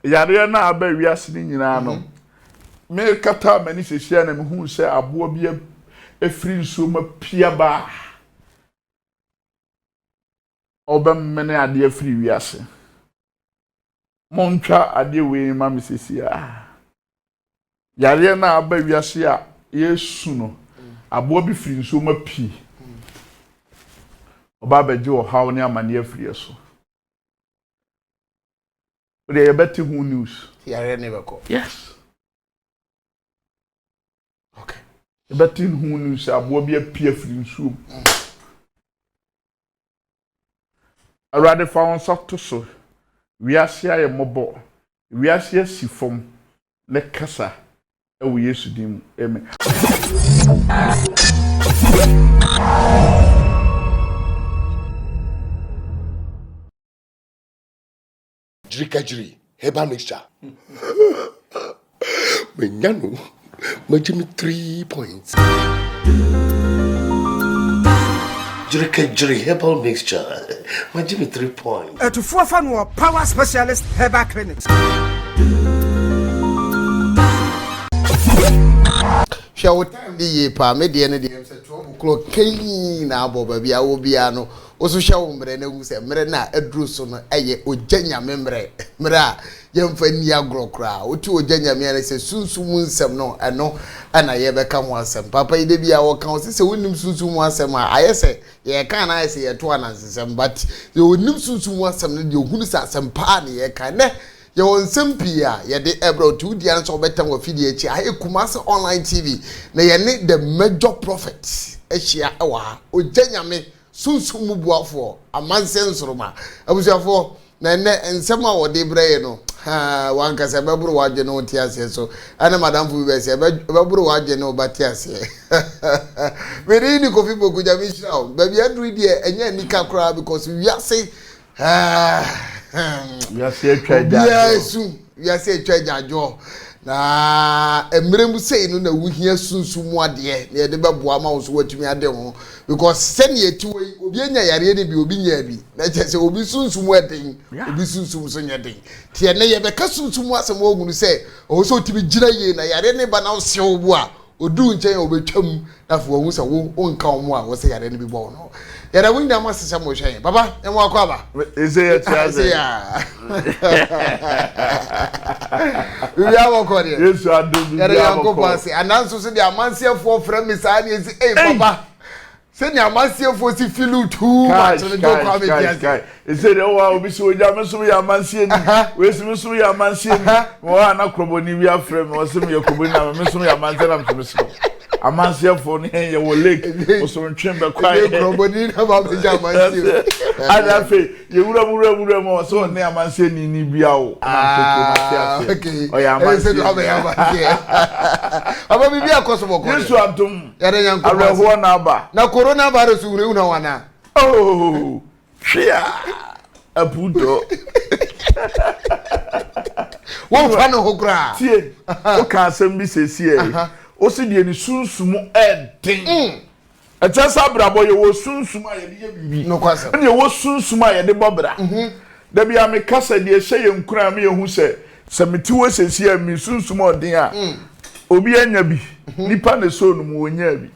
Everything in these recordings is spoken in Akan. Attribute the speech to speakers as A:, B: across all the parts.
A: yare na aba wiase ni nyina no me kata mani sehia na me hu se abo bia efiri nsuo ma pia ba obemmene ade afiri wiase montwa ade we ma me sehia yare na aba wiase a yesu no abo bi firi nsuo ma pi oba beje o hawo ne amane afiri so we dey better who news
B: yare never go.
A: Yes.
B: Okay.
A: Better who news abo bi apia firi nsuo arade fa won so so wiase aye mobo wiase asifom ne kasa ewo Yesu dim amen.
C: Jiri herbal mixture. Menyano, majimi 3 points. Jiri herbal mixture. Majimi 3 points.
D: To forfan or power specialist herbal clinics.
B: Shall time the pa median and the 12 o'clock clean abo baby awobiano. Also show mre na wu se mre na adru so no eye oganya memre mre a yemfa ni agrokra otu oganya me na se sunsumu nsem no eno ana ye beka ho asem papa ide bia wo kan se wonim sunsumu asem a ayese ye kan na ayese ye to anansem but ye wonim sunsumu asem no de ohunu sa asem pa na ye kan ne ye won sempi a ye de ebro to dia nso betam wa fidi echi aye kumase online tv na ye ne the major prophet ehia ewa oganya me sunsumu buafo amanse nsoroma abusuafo na ensem a wode braye no ha wankasa beburu waje no tiase so ana madam fu be se beburu waje no batiase we ni kofi boku jami shao baby adru die enye nika kra because we are say we are say twajajo na emremu sei no na wuhia sunsumu ade na de beboa ma wo so watumi ade ho because sene etiwe obi anya yare ne bi obi nya bi na chese obi sunsumu ade obi sunsumu so nya de tie ne ye be ka sunsumu asem ogunu se o so tibi gira ye na yare ne ba na wo se obu a odu nchen obetwam na fo hu se wo onka omo a wo se yare ne bi bo no yare wunda ma sesa mo hwen baba enwo akwa ba
A: eze ya tiaze
B: ya ya wo ko de
A: Yesu adobu
B: yare yanko pase ananso se de amansiefo fra mi sa ne ezi baba se ni amansiefo si filu tu ma tele do kwa me tiaze
A: eze de wa obi so oja me so ya amansie ni we so me so ya amansie ni mo ana kroboni wi afre me o se me yakoboni na me so ya amansie na me so amansiefo ni ye wo lake o so ntwem be kwai
B: kroboni na ba me ja amansie
A: ada fe ye wura mo so ne amansie ni bia o
B: okay
A: o ya amansie
B: aba bibi akoso boko
A: Yesu adom
B: yare yanko
A: areho na aba
B: na corona virus ure una wana
A: oh shia apudo
B: wo fa no hokra
A: tie o ka asem bi sesie o si de ni sunsumu edin Echasa brabo ye wo sunsum a ye de bibi
B: no kwasa
A: ne wo sunsum a ye de bobra da bia me kasa de hye ye nkura me ye hu se meti wo sesi a mi sunsum odin a obi anya bi nipa ne so no mo onya bi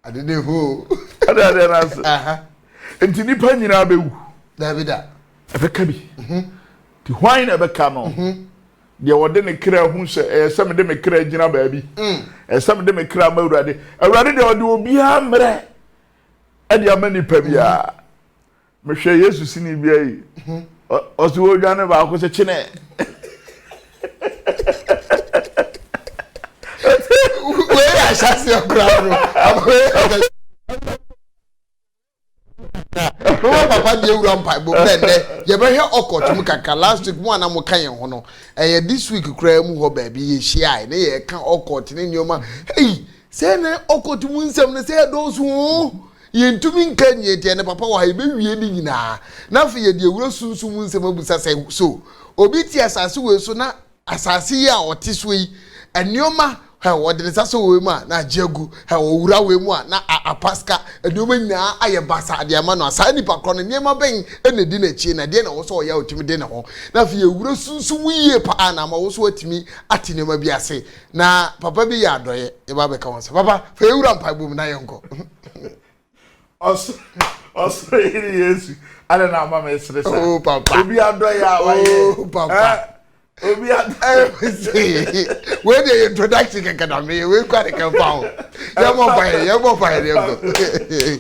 B: adede ho
A: adede na so enti nipa nyina bewu
B: davida
A: ebeka bi ti hwan na beka no de wode ne kra hu se se me de me kra gina baabi se me de me kra ma awurade de wode obi amre e de amani pa bia me hwe Yesu sini bia yi o so wo dwane ba ko se chine
B: we ya shasi okra bro papa de ewura mpa bo bende ye be hwe okotum kaka last week mo ana mo kan ye ho no this week kura mu ho ba bi ye hia ne ye kan okot ne nyoma hey se ne okotum nsem ne se do so ye ntumi nkan ye tie ne papa wa be wie ni nyina na fe ye de ewura sunsum nsem abusa se so obi ti asase we so na asase ye a ote so yi anyoma ha wode ne saso we mu a na jegu ha owura we mu a na apaska adoma nyina aye basa de ama no asa nipa kro no niema ben ene di na chi na de na wo so ya otimi de ne ho na fi ewura sunsu wiye pa na ma wo so atimi atinema bi ase na papa bi ya adoye e ba be ka won papa fa ewura mpa bom na yenko
A: also Yesu ale na mama esresa
B: oh papa
A: obi adoye a wa
B: oh papa
A: obi adoye
B: we the introduction can me we quite can found ya mo pa ye go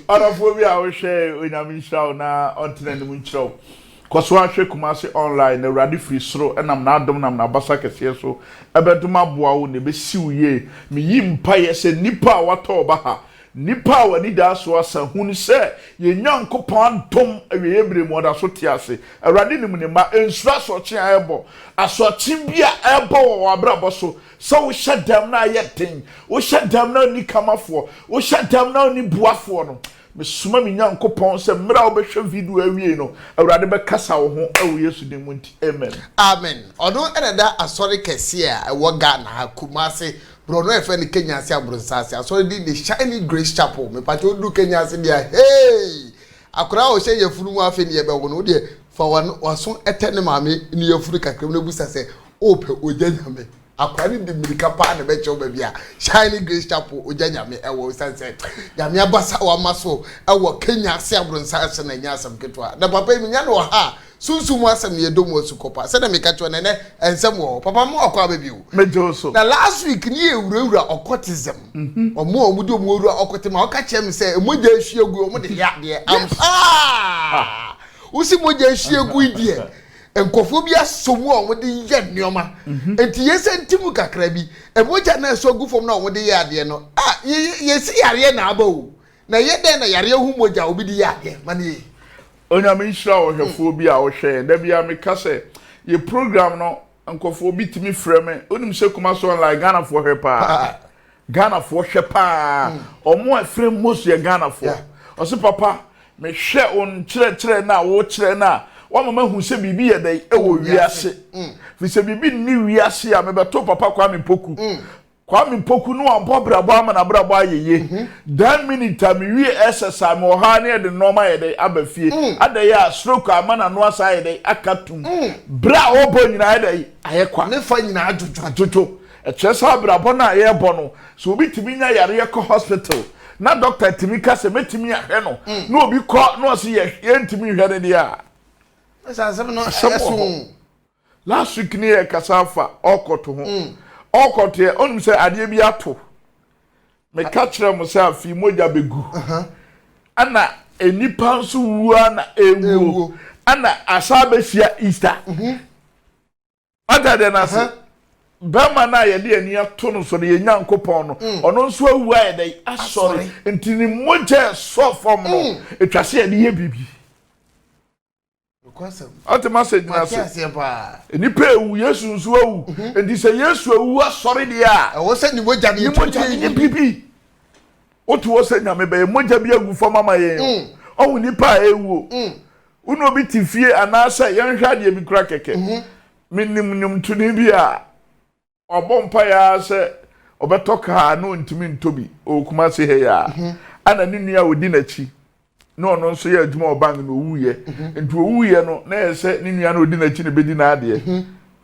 A: ana fobi a wo hwe onyame nhyira na ontene ne mu nkyerɛw kɔso ahwe Kumasi online na Awurade free soro enam na adom nam na basa kɛse so ebedum aboa wo ne besiw ye me yi mpa ye se nipa a watɔ ba ha nipa wani da so asa hunu se ye nyankopɔn dom awie ebre mu da so te ase Awurade nim ne ma ensura so kye ayebo asoakye bia ebo wo abrabɔ so wo hyɛdam na ayɛten wo hyɛdam na ni kamafo wo hyɛdam na ni buafo no me suma me nyankopɔn se mra wo behwɛ video awie no Awurade bɛkasa wo ho awo Yesu din mu nti amen
B: amen ɔno ɛnada asɔre kɛse a ɛwɔ Ghana Kumasi Brono efe ni Kenya si abrunsase asori di the Shiny Grace Chapel me pacho du Kenya si dia hey akora o hye yefunu mu afi ni ebe wo no de fa waso etene maame ni yefunu kakram na busa se ope ojanyame akora ni de mirika pa na be chew ba bia Shiny Grace Chapel ojanyame ewo sanse nyame abasa wa maso ewo Kenya si abrunsase na nya asam ketwa na papa mi nya no ha sunsu mu asem ye dom osukopa se na me kacho na ne ensem wo papa mu akwa ba biu
A: mejo so
B: na last week ni ewura okotism omo de omo ewura okotima o ka chem se emoja ehwiegu omo de ya de am usi moja ehwiegu die enkofo bi asomu omo de ye nneoma enti yese ntimu kakra bi emoja na so gu fom na omo de ya de no yesi yare na aba o na ye den na yare hu moja obi de ya de mane
A: onyame nhyira wo hwefo bi a wo hwe da bia me kase ye program no nkofo bi timi freme onim se Kumasi online Ghana fo hwe pa Ghana fo hwe pa omo afre most ye Ghana fo o se papa me hwe on kire na wo kire na wa mama hu se bibi ye dai e wo wiase fi se bibi ni wiase a me beto papa kwa me poku Kwame Poku no ampobrabo ama na brabo ayeye dan minute me wi SSA me oha na de normal ye de abafie adaye a stroke ama na no asa ye de akatum bra obo nyina ye de ayekwa
B: ne fa nyina
A: ajojo e chesa brabo na ye bo no so obi timi nya yare ye ko hospital na doctor timi ka se metimi ahwe no na obi ko no se ye ntimi hwe ne dia
B: asasem no yeso
A: last week ni e kasafa okoto ho okote onum se ade bi ato me ka kire mo se afi moja begu ana enipa nso wua na ewu ana asabe sia Easter ada na se bema na ye de ani ato no so ye nyankopon no ono nso awua ye dai asori ntini moja so fom no etwase ye de ye bibi ate message na se nipa ewu Yesu nso ewu enti se Yesu ewu asori de a
B: wo se ni moja
A: ni bibi otu wo se nyame be moja bi agu fo mama ye owu nipa ewu uno bi tifie anasa ye hwa de bi kura keke minim tuni bi a obompa ya se obetoka no ntimi ntobi o Kumasi he ya ana ni nua odi na chi no nso ye adwuma obang no wuye nti wuye no na yese ni nua no odi na chi ne bedi na ade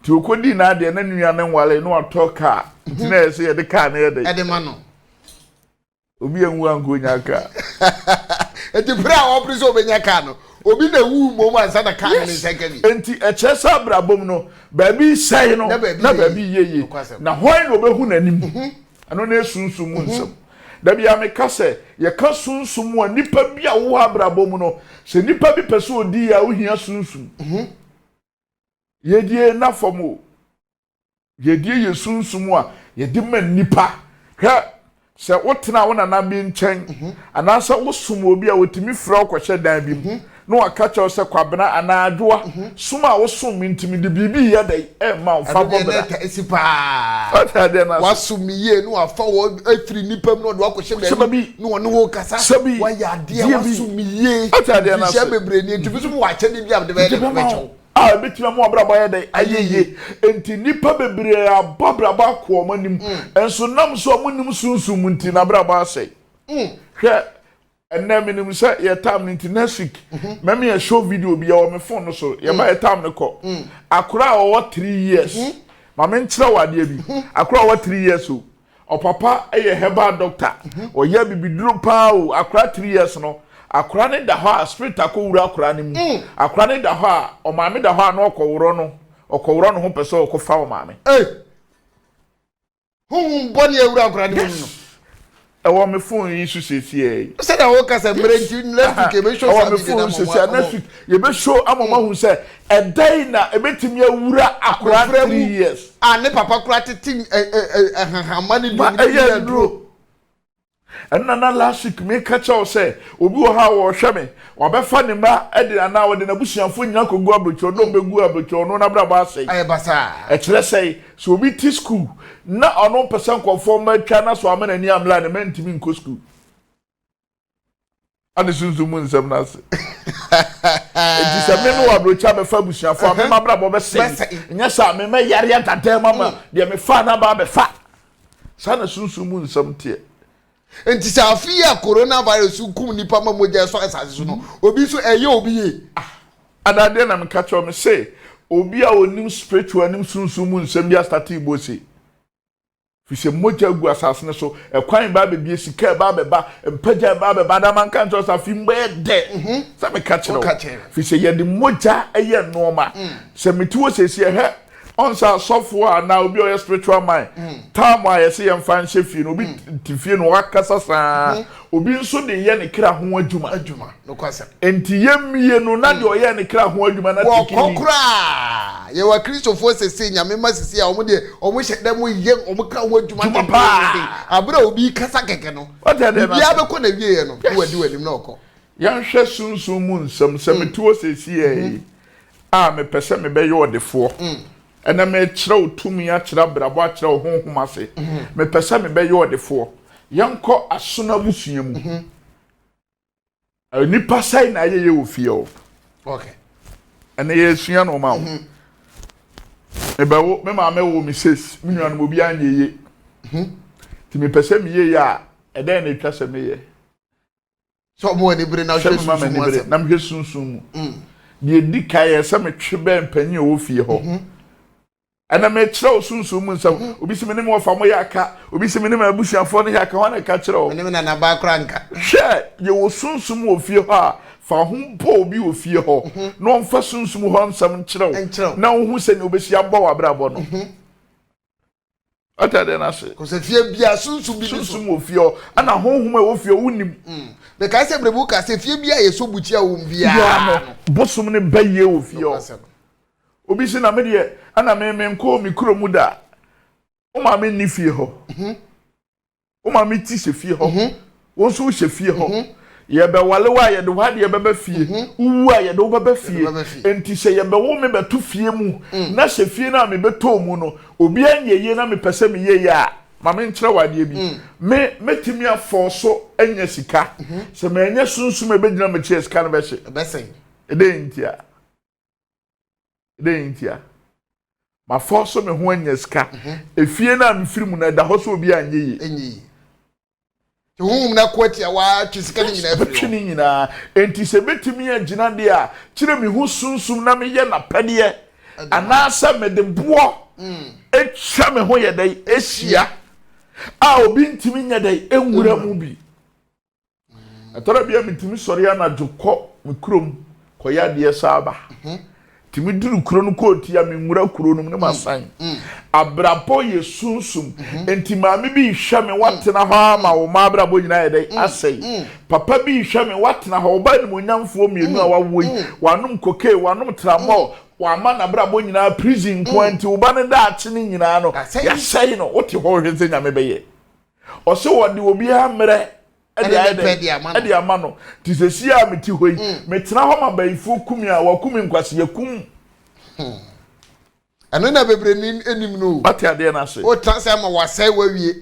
A: ti okodi na ade na nua ne nwale no atoka nti na yese ye de ka na ye de
B: ede ma no
A: obi enwu ango nyaka
B: eti bra wo priso obenya ka no obi na wu mom ansa na ka ne sekani
A: enti echesa brabom no baabi sai no na baabi yeye na hoin no behu nanim ano na esunsun mu nsem da bia me kase ye ka sunsun mu nipa bia wo abrabom no se nipa bi pese odi ya wo hia sunsun ye die na fomo ye die ye sunsun mu a ye di man nipa ka se wotena wo na bi nchen anasa wo sum obi a wotimi fra okwohye dan bi no akacha se kwabena anadwoa suma wo sum ntimi de bibi ya dai e ma fa bobra
B: ta esipa
A: atade na
B: wasumiye no afa wo afiri nipam no de wakwohye
A: baby
B: no wo kasa wa ya de wasumiye
A: atade na
B: se bebre ni ntimi so wa che ni bia de be cho
A: a betimi mo abraba ya dai ayeye enti nipa bebre ababraba ko manim enso nam so monim sunsum nti na abraba asai hwe enna minim say ye tam nti next week meme ya show video bi ya o me phone no so ye ba ye tam ne ko akura o 3 years ma me nkyere wade bi akura o 3 years o papa eye herbal doctor o ya bibiduro pa o akura 3 years no akura ne da ho a spirit akowura akura ne mu akura ne da ho a o maame da ho a no okowuro no ho pese o ko fa o maame
B: hum boni ewura akura ne mu no
A: e wo me phone yi su sesi e
B: say na wo kasa mrenji next week e be show
A: sa me phone sesi next week ye be show amama hu say e dai na e betimi awura akura 3 years
B: ne papa kura titi hamani
A: duro and na last week me catch out say obi wo ha wo hwe me wo be fa ne ma e de na wo de na busuanfo nyina kogu abrocho no begu abrocho no na bra ba sei
B: aye basa
A: e kire sei so obi ti school na ono person conform ma twa na so amana ni amla ne mentimi nko school ade sunzu mun sem na se e di se me no abrocho be fa busuanfo am ma bra bo be sei nya sa me yare ya tata mama de me fa na ba be fa sana sunzu mun sem tie
B: enti sa afia coronavirus kum nipa mamoja so asase so no obi so eye obi ye
A: adade na me catch me say obi a onim spiritual nim sunsun mu nsem bia start igbo say fi se moja gu asase ne so ekwan ba be bia sika ba be ba mpaja ba be ba da man kan to sa fi mbe de sa me catch no fi se ye de moja eye normal se metiwo sesi he onsa sofo a na obi o spiritual mind time a yesi yem fan shefi no obi tifie no wakasa saa obi nso de ye ne kra ho adwuma
B: no kwasa
A: enti yemie no na de o ye ne kra ho adwuma na
B: tikini wo kokra ye wa Christopher sese nyame masisi a omo de omo hyedam ye omo kra ho adwuma abra obi kasa keke no bia be ko na wie ye no wadi wanim na okọ
A: yan hwe sunsun mu nsam semetuo sesi e a me pese me be ye odefo ena me kyerɛ otumi a kyerɛ brabo a kyerɛ honhom ase me pese me be ye odefo yankɔ asona busua mu nipa sai na ye ofie o
B: okay
A: ena ye sua no ma wo me ba wo me ma me wo mi ses me nua no obi anye ye ti me pese me ye ya eda na etwa se me ye
B: so mo ni bre na hwe
A: na me sunsun mu de dikaye se me twebe mpanyi o ofie ho ana me kyerɛ sunsun mu nsam obi se me ne mo fa mo yaka obi se me ne abusuafo no yaka ho na ka kyerɛ
B: me ne na ba kranka
A: hwɛ ye wo sunsun mu ofie ho a fa ho mpo obi ofie ho no mfa sunsun ho nsam kyerɛ na wo hu se ne obesi abɔ wa brabɔ no atade na se
B: ko se fie bia sunsun bi
A: sunsun mu ofie ho ana honhom a ofie wonim
B: me ka se brebu ka se fie bia ye so buchi a wo bia
A: no bosom ne baye ofie ho obi se na me de ana me nko mi kromu da o ma me ni fie ho o ma me ti se fie ho wo so hye fie ho ye be walewa ye de wade ye be fie uwu a ye de wo be fie enti se ye be wo me beto fie mu na hye fie na me beto mu no obi anyeye na me pese me ye ya ma me nkyere wade bi me metimi afo so anya sika se me anya sunsum e be gina me kye sika no be hye edentia ma force me ho anya sika efie na me firi mu na da ho so obi anye
B: enyi to na kwati wa twisika ni nyina
A: efiri ni nyina enti se betimi agina de a kire me ho sunsum na me ye na pede anasa me de boɔ etwa me ho ye dai ehia a obi ntimi nya dai enwura mu bi atara bia mitimi sɔre ana dwokɔ me krom koya de saba timi duru kuro no ko tia me nwura kuro no ne masan abrapo ye sunsum enti maame bi hwa me watena ho ma wo ma abrabo nyina ye dai asai papa bi hwa me watena ho ba ni monyamfo mienu a wawo yi wanom koke wanom tramo wa ma na abrabo nyina prison kwenti wo ba ne da ache ne nyina no ya sai no wote ho hwense nyame beye o se wo de obi ha mre edi amano ti sesi a meti hoi metena ho mabaifo kumi a wakumi nkwase yakum
B: anu na bebre ni enim no
A: ate ade na se
B: o transfer ma wasai wawie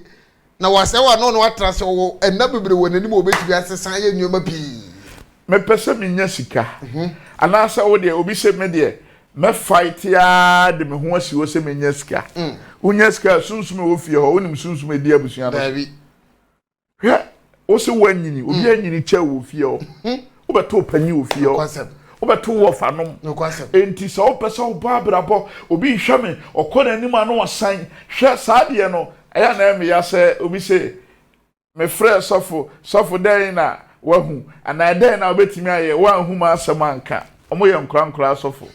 B: na wasai wa no transfer wo enna bebre wonanim obetbi asesan ye nyoma pi
A: me pese me nya sika ana sa wo de obi se me de me fight ya de me ho asi wo se menya sika unya sika sunsum wo fie ho wonim sunsum edi abusua no
B: David
A: hwe wo se wanyini obi anyini che wo fie ho wo beto panyi wo fie ho wo beto wo fanom
B: no kwasem
A: enti so wo pese wo ba brabo obi hwe me okona anim anu wasan hwe saade no aya na me ya se obi se me frɛ sɔfo dan na wahu ana dan na obetimi aye wanhu ma asɛm anka omo yɛ nkran sɔfo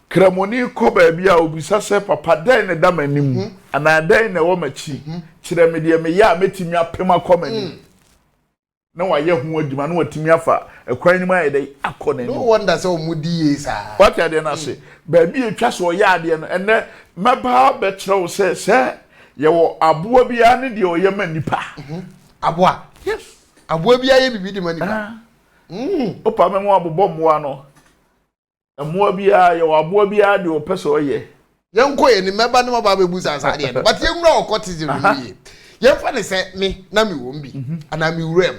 A: kramoni kɔ baabi a obisa sɛ papa dan na da manim ana dan na wɔ machi kyerɛ me de me ya metimi apem akɔ manim na wayɛ hu adwuma na watimi afa akwan nim aye dai akɔ na
B: no wonder say omudi yesa
A: what ya de na se baabi etwa so ɔyɛ ade no ene mɛba bɛkyerɛ wo sɛ yewo aboa bia ne de oyema nipa
B: aboa
A: yes
B: aboa bia ye bibi de manipa
A: opa me mo abobɔ moa no moa bia yewo aboa bia de opeso oye
B: yenko ye ni meba ne maba bebu sasa de no but yenwura okoti je mi yemfa ne se me na me wom bi ana me wurem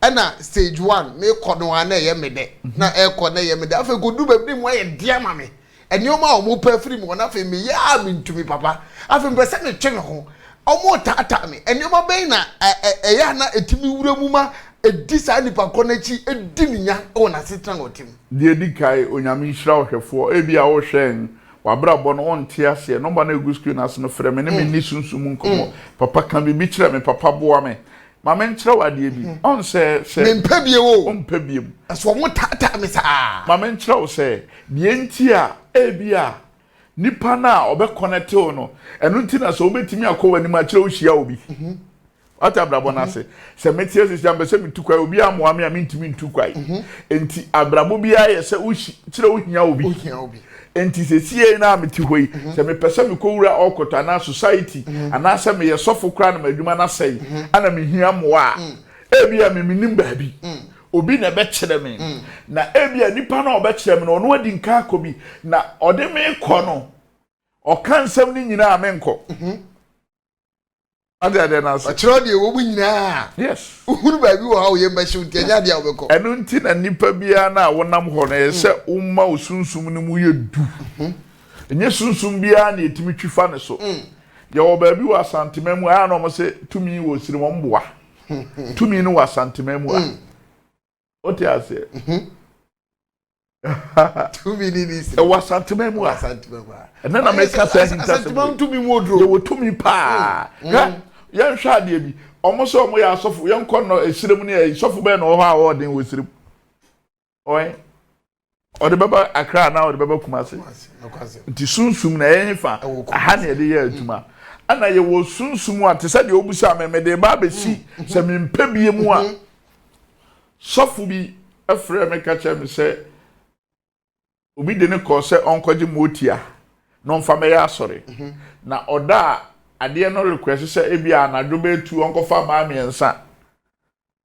B: ana stage 1 me kono ana ye me de na e kono ye me de afa godu bebi mo ye de ma me enioma o mo pa free mo na fe me ya me ntumi papa afa mbe se me twe me ho o mo tata me enioma ben na ya na etimi wura mu ma edi sa nipa konachi edi ninya o na setan otim
A: de edi kai onyame nhira ohwefo e bia wo hwen wabrabo no onte ase no ba na egu screen as no frɛ me ne me ni sunsum nkomo papa kan bi kyerɛ me papa boa me ma me nkyerɛ wade bi on se
B: me mpabie wo
A: mpabie mu
B: aso mo tata me sa
A: ma me nkyerɛ wo se de enti a e bia nipa na obekonnect o no enu ntina so obetimi akọ wani ma kyerɛ wo hia obi ata abrabo na se se metie sisi ambe se mitukwa obi amoa me a mintimi ntukwa enti abrabo bia ye se wo kyerɛ wo hia obi enti se sie na meti hoi se me pese me kowura okota na society ana se me ye sofo kra na madwuma na sei ana me hia moa e bia me minim baabi obi na be kyerɛ me na ebia nipa na obe kyerɛ me no no adi nka akobi na ode me kɔ no ɔka nsɛm ni nyina me nkɔ ade na so
B: kyerɛ de wo bu nyina
A: yes
B: uhuru baabi wo ha wo ye mbɛhye ntia de obekɔ
A: ɛno nti na nipa bia na wonam hɔ no sɛ umma osunsum no mu yɛ du enye sunsum bia na etimi twifa ne so ye wo baabi wo asantema mu a na ɔmo sɛ tumi wo sire mo mboa tumi no wo asantema mu a oti ase
B: tumi ni ni
A: e wo asantema mu a ɛna na meka sɛ
B: asantema tumi mu odro
A: ye wo tumi pa yɛn hwɛ ade bi ɔmo sɛ ɔmo yɛ asɔfo yɛn kɔ no esirem ne yɛ sɔfo bɛn na ɔhɔ a ɔden wɔ esirem ɔyɛ ɔde bɛba akra na ɔde bɛba kumase nti sunsum na yɛn fa aha na yɛde yɛ adwuma ana yɛ wɔ sunsum a te sɛ deɛ obusa me de ba bɛsi sɛ me mpɛ bie mu a sɔfo bi afrɛ me ka kyerɛ me sɛ obi de ne kɔ sɛ ɔnkɔgye motia na ɔmfa mɛyɛ asɔre na ɔda ade no request sɛ ebia na do be tu onkofa ma miensa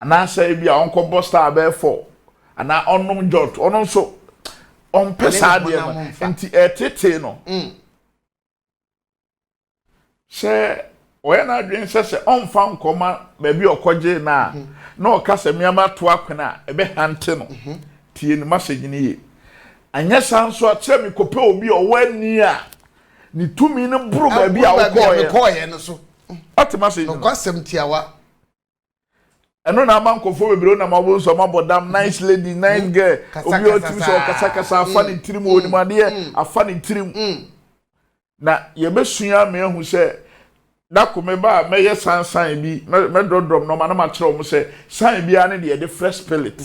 A: ana sɛ ebia onko bosta abefo ana onom jot onon so on pesa ade no enti etete no sɛ oya na adwen sɛ onfa nkoma ba bi okɔgye na okasa miama to akona ebe hante no tie ni message ni ye anya sanso a kyerɛ me kopɛ obi ɔwani a ni tumi ne bro ba bi a
B: wokɔye no so
A: atema sɛ
B: no kwasɛm tiawa
A: ɛno na amankofo bebiro na mabo so mabodam nice lady nice girl obi otimi so kasa afa ne tirim onimade afa ne tirim na yebesua me hu sɛ na kome ba meye sansan bi me drodrom no ma na ma kyerɛ mo sɛ san bi ane de fresh pellet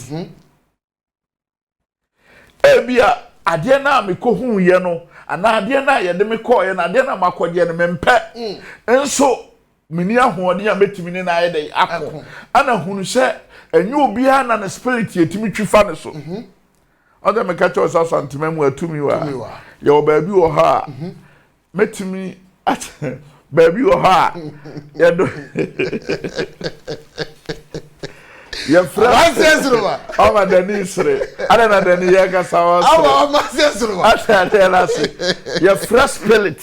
A: ebia ade na me ko hu ye no ana ade na ye de me ko ye na ade na makɔgye no mempɛ enso mini ahoɔden a metimi ne na ye de akɔ ana hunu sɛ enyo obia na ne spirit yetimi twifa ne so ɔda me ka kyerɛ sɛ santima mu atumi wa ye obaabi wɔ ha metimi baby wɔ ha ye do ye
B: Francisruma
A: ama Denisre ana na Deni ye ka sawa
B: ama Francisruma
A: ata lase ye fresh spirit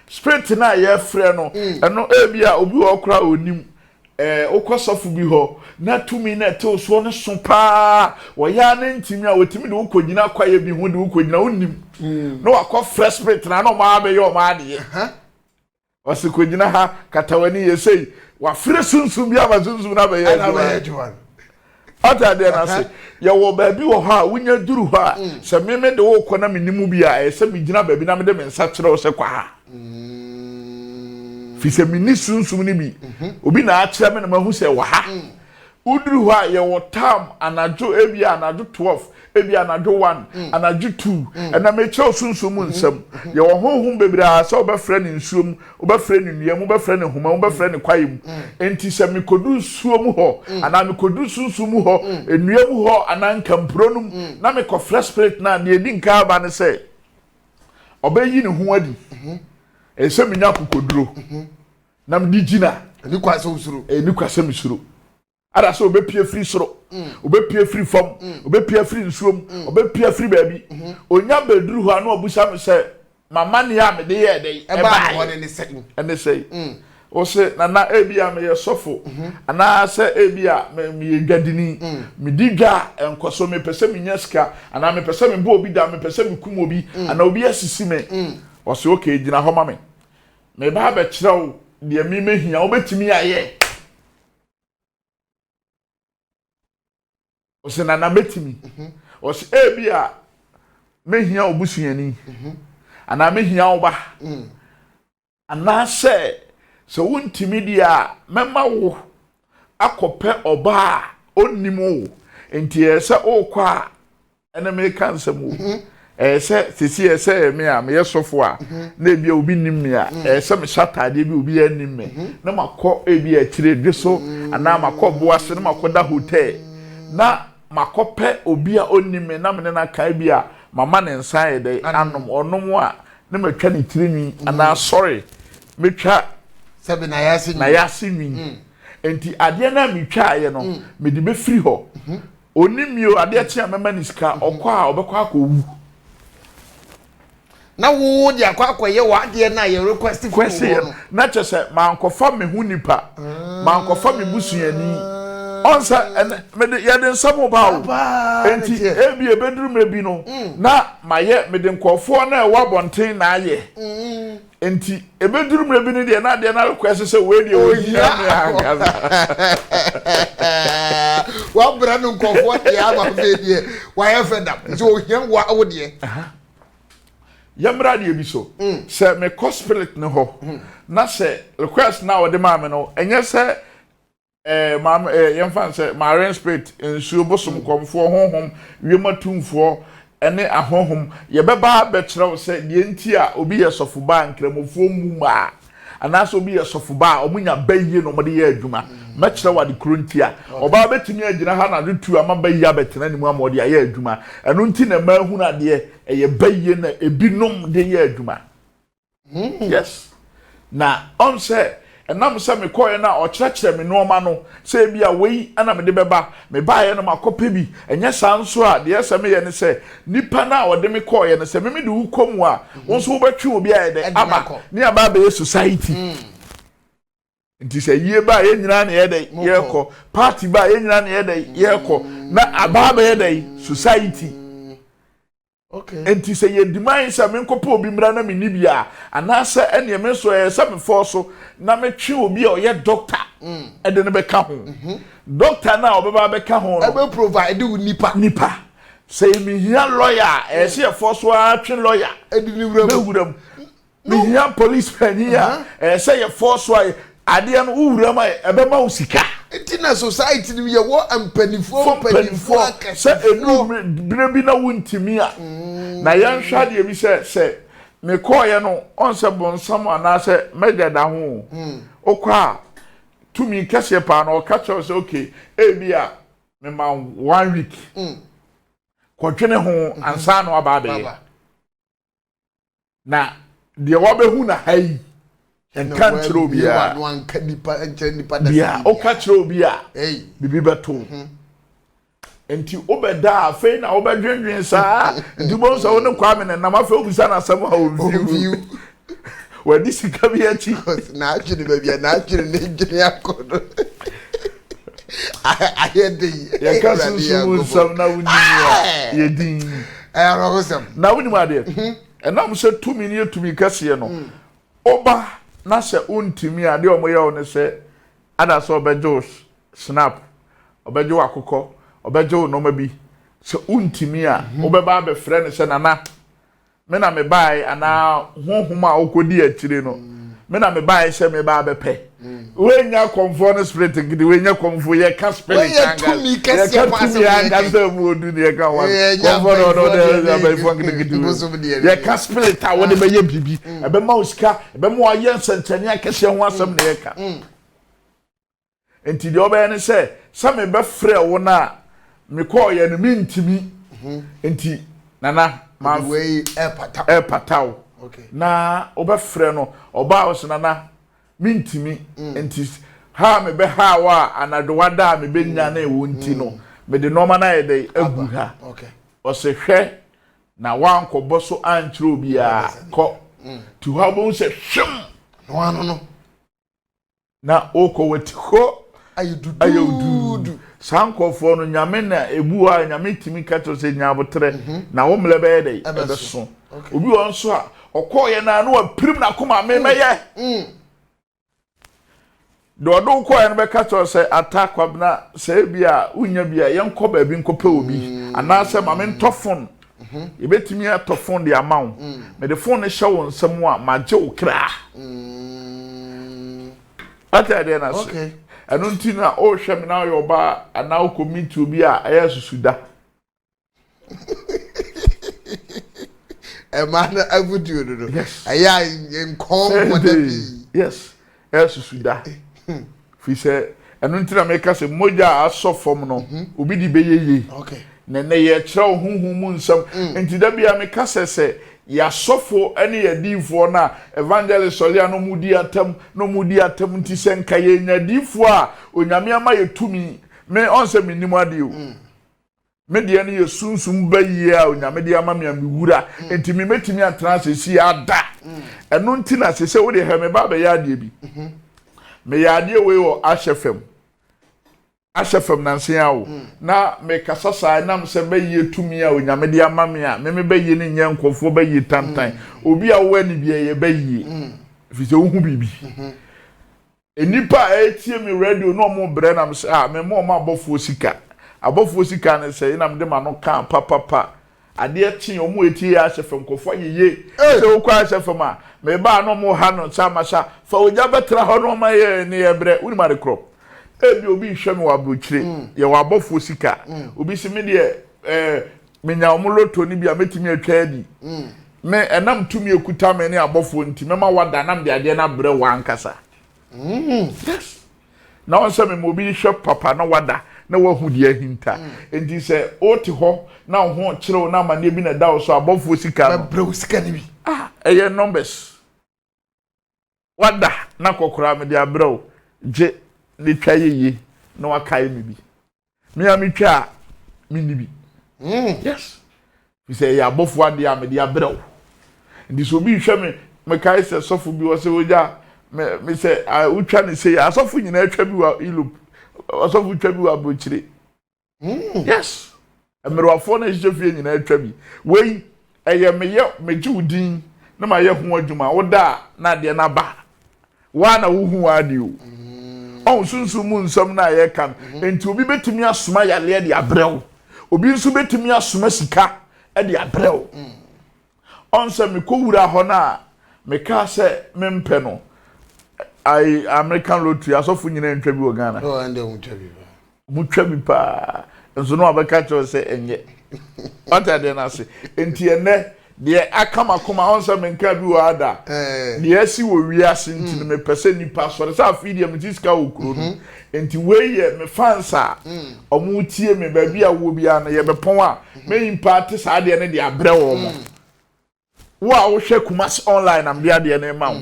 A: spirit na ye frɛ no eno ebia obi wɔ kra onim okosofo bi ho na tumi na te so no so pa wo ya na ntimi a wotimi de ukogina kwaye bi hu de ukogina onnim no akọ fresh spirit na no ma be yo ma de wasi kogina ha katawani yesei wa fire sunsun bi amazunsun na be ye ata de na se ye wo ba bi wo ha wunya duru ha se meme de wo kọ na menimu bi a se mi gina ba bi na me de me nsa kire wo se kwa ha fise mini sunsun ni bi obi na akira me na mahu se wa ha uduru ha ye wo tam anajo ebi anajo 12 ebi anajo 1 anajo 2 na me che sunsun mu nsam ye wo honhom bebira se obefre ni nsuom obefre ni nuam obefre ni homa obefre ni kwayem enti se me kodu suom ho ana me kodu sunsun ho enuam ho ana nkampronum na me ko fresh spirit na ne edi nka ba ne se obeyi ni ho adi ese me nya kokoduro na me digina
B: ni kwase usuro
A: ni kwase misuro ada so obepie free soro obepie free fam obepie free nsuom obepie free baabi onya beduru ho anu obusa me se mama ne ya me de ye dey
B: e ba ho ne se
A: ene sei o se na ebia me ye sofo ana se ebia me ye gadini me diga enkoso me pese me nyaska ana me pese me bo obi da me pese me kum obi ana obi asisi me o se okay gina ho ma me ba ba kirew de me mehia obetimi aye o se na betimi o se ebia mehia obusuani ana mehia oba ana se so wontimi dia mema wo akope oba onnimu enti ese okwa ene me kansam wo ese sisi ese me a me yesofo a na ebia obi nim me a ese me shatade bi obi anim me na makọ ebia akire dweso ana makọ boase na makoda hotel na makope obi a onnim me na me na kan bi a mama ne nsan yede anom onom a na matwa ne tirinwi ana sorry metwa
B: sebe na yasi nwi enti ade na metwa aye no me de be free ho onimio ade tia mema niska okwa a obekwa akowu na wo di akwakoye wa ade na ye request
A: question na chese mankofa me hu nipa mankofa me busuani onsa me de ye de nsamo bawo enti ebi ebeduru me bi no na maye me de nkofo na e wa bonten na aye enti ebeduru me bi ne de na de na request se we de o yi
B: wa bra no nkofo de aba be de wa ye feda so hia wa wo de
A: yamra de bi so se me spirit ne ho na se request na wo de ma me no enye se mam yemfan se marine spirit ensuo bosom komfo honhom wiematumfo ene ahonhom ye beba be kyerɛw se de enti a obi ye sofo ba nkramofo muma anaso obi ye sofo ba omunya baye no mode ye adwuma ma kyerɛw ade kronti a oba betimi agina ha na de tu ama baye abetena ni mu amode ye adwuma eno nti na ma hu na de ye baye na ebinom de ye adwuma yes na on se enam se me koye na o kyerɛkyerɛ me no ma no se bia wei ana me de beba me baaye no makope bi enye sanso a de se me ye ne se nipa na o de me koye ne se me de ukomu a wonso wo betwe obi aye de aba ne aba be society nti se yie ba ye nyina ne ye de ye ko party ba ye nyina ne ye de ye ko na aba be ye de society
B: okay
A: enti se ye demand se me nkopo obi mra na me nibia ana se ene me so ye se me for so na me twi obi o ye doctor e de ne be ka ho doctor na obeba be ka ho
B: no e be provide you
A: nipa se me hia lawyer e se for so a twi lawyer
B: e di ni wuram
A: me hia policeman here e se ye for so ade no wuram e be ma usika
B: enti na society ni ye wo ampanifo
A: se enu bi na wuntimi a na yan hwa de bi se me koye no on se bonsam ana se megada ho okwa tumi kase pa na o ka cho se okay e bia me ma 1 week kwotwene ho ansa no aba be na de wo be hu na hai en kantre obi a
B: no an kanipa nipa
A: da bia o ka kire obi a bibi beto enti obeda afi na obedwendwen saa enti bo so won kwa me na ma fa obusa na asem ha obiu wadi sika bi achi
B: na achire ba bia na achire ne gine akodo ayedi
A: ye ka sunsun nsam na wuni ye din
B: ayarosam
A: na wuni ma de enam se tumi ne tumi kase no oba na se untimi ade omoye one se ada so obejo snap obejo akoko obejo no ma bi se untimi a obeba be frɛ ne se nana me na me bai ana honhom a okodi akire no me na me bai se me ba be pe we nya comfort spirit gidi we nya comfort ye ka spirit anga ye ka tumi anga se mu odu ne ye ka wa comfort no de ba ifo gidi ye ka spirit a wo de be ye bibi e be ma osika e be mo aye nsentene akese ho asem ne ye ka enti de oba ne se me be frɛ wo na me call ye no me ntimi enti nana ma
B: we
A: e pataw
B: okay
A: na oba frɛ no oba o se nana me ntimi enti ha me be ha wa anado wada me be nya na e wo nti no me de normal na ye de agu ha
B: okay
A: o se hwɛ na wan ko boso antro bia ko tu ha bo se hwem
B: no
A: na oko wati ho
B: ayudu
A: sankofo no nyame na ebu a nyame timi kato se nyabotre na wo mle be dey ebe so obi won so a okoye na no apirim na koma me meye do koye no be kato se attack kwabna se bia unya bia yenko ba bi nkope obi ana se ma me ntofon ebetimi atofon de amaw me de phone hye won nsam a magye okra ata de na so
B: okay
A: eno ntina o hwe me na yo ba ana o committee obi a aya susuda
B: e man avudu no aya enkom wadabi
A: yes aya susuda fi se eno ntina me ka se moja asofom no obi di beyeye
B: okay
A: ne ye kira ohunhun mu nsam enti da bia me ka se ya sofo ene ya difo na evangelist Solia no mudi atam nti se nka ye nya difo a onyame ama ye tumi me onse minim ade o me de ne ye sunsum bayi a onyame de ama me wura enti me metimi atranse si ada eno nti na se wo de he me ba be ya ade bi me ya ade we o ashefem na nsen awo na me kasasa nam se bayi tumi a onyame de ama me a me bayi ne nya nkofo bayi tantan obi a wo ani bia ye bayi fi se ohu bibi enipa etie me radio no mo bre nam se me mo ma abofo sika ne se nam de ma no kan papa ade etie o mo etie ashefem nkofo yeye se wo kwa ashefem a me ba no mo ha no chamasha fa oja betra ho no ma ye ne ye bre uni ma de crop ebi obi hweme wa brochire ye wa abofo sika obi se me de menya omoloto ni bia metimi atwa adi me enam tumi ekuta me ne abofo nti mema wada nam de ade na bre wa ankasa yes na on se me obi hwe papa na wada na wahu de ahinta enti se oti ho na ho kire na ma ne bi na da so abofo sika no
B: bre sika ni bi
A: eye numbers wada na kokora me de abre je ni twa yeye na wakai mi bi me am twa mi ni bi yes we say ya bofu ade am de abrɛw ndi so bi hwɛ me kai se sɔfo bi wo se woja me se utwa ne se ya sɔfo nyina atwa bi wa ilup sɔfo twa bi wa bochire yes emerwafo na jefie nyina atwa bi wei eye me ji udin na ma ye ho adwuma woda na de na ba wa na wo hu ade o on sunsun mu nsam na ye kan enti obi betimi asoma yale de abrɛw obi nso betimi asoma sika de abrɛw on se me kowura ho na me ka se me mpɛ no ai American lottery asofo nyina ntwa bi wo Ghana
B: oh ande ntwa bi ba
A: mu twa bi pa nso no abeka cho se enye ota de na se enti ene de akama koma on se me nka bi wo ada de asi wo wiase enti me pese nipa so sa afi de me tiska okuro no enti we ye me fansa omu tie me ba bi a wo bia na ye bepon a me impact sa de ne de abrɛ wo mo wo a wo hwe Kumasi online am bia de ne ma wo